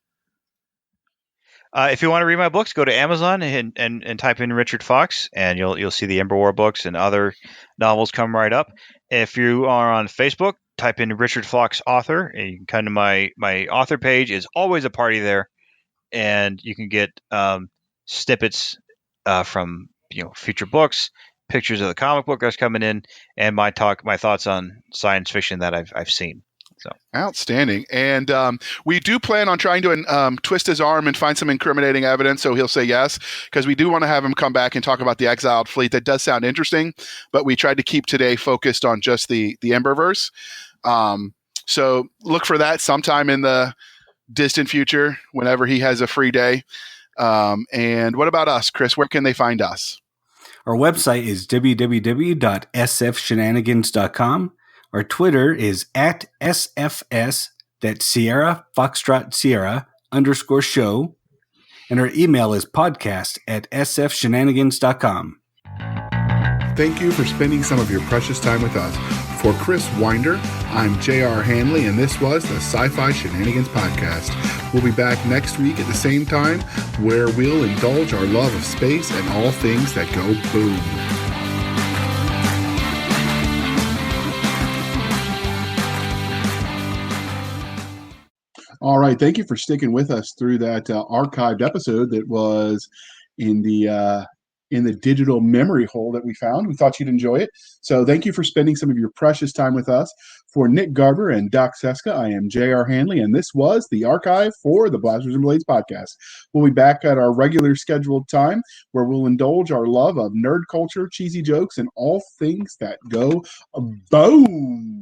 If you want to read my books, go to Amazon and type in Richard Fox, and you'll see the Ember War books and other novels come right up. If you are on Facebook, type in Richard Fox author, and you can come to my author page. Is always a party there, and you can get snippets from future books, pictures of the comic book that's coming in, and my thoughts on science fiction that I've seen. So outstanding. And we do plan on trying to twist his arm and find some incriminating evidence, so he'll say yes, because we do want to have him come back and talk about the exiled fleet. That does sound interesting, but we tried to keep today focused on just the Emberverse. So look for that sometime in the distant future, whenever he has a free day. And what about us, Chris? Where can they find us? Our website is www.sfshenanigans.com. Our Twitter is at SFS, that's Sierra Foxtrot Sierra _show. And our email is podcast@sfshenanigans.com. Thank you for spending some of your precious time with us. For Chris Winder, I'm J.R. Handley, and this was the Sci-Fi Shenanigans Podcast. We'll be back next week at the same time, where we'll indulge our love of space and all things that go boom. All right. Thank you for sticking with us through that archived episode that was in the digital memory hole that we found. We thought you'd enjoy it. So thank you for spending some of your precious time with us. For Nick Garber and Doc Cisca, I am J.R. Handley, and this was the archive for the Blasters and Blades podcast. We'll be back at our regular scheduled time, where we'll indulge our love of nerd culture, cheesy jokes, and all things that go boom.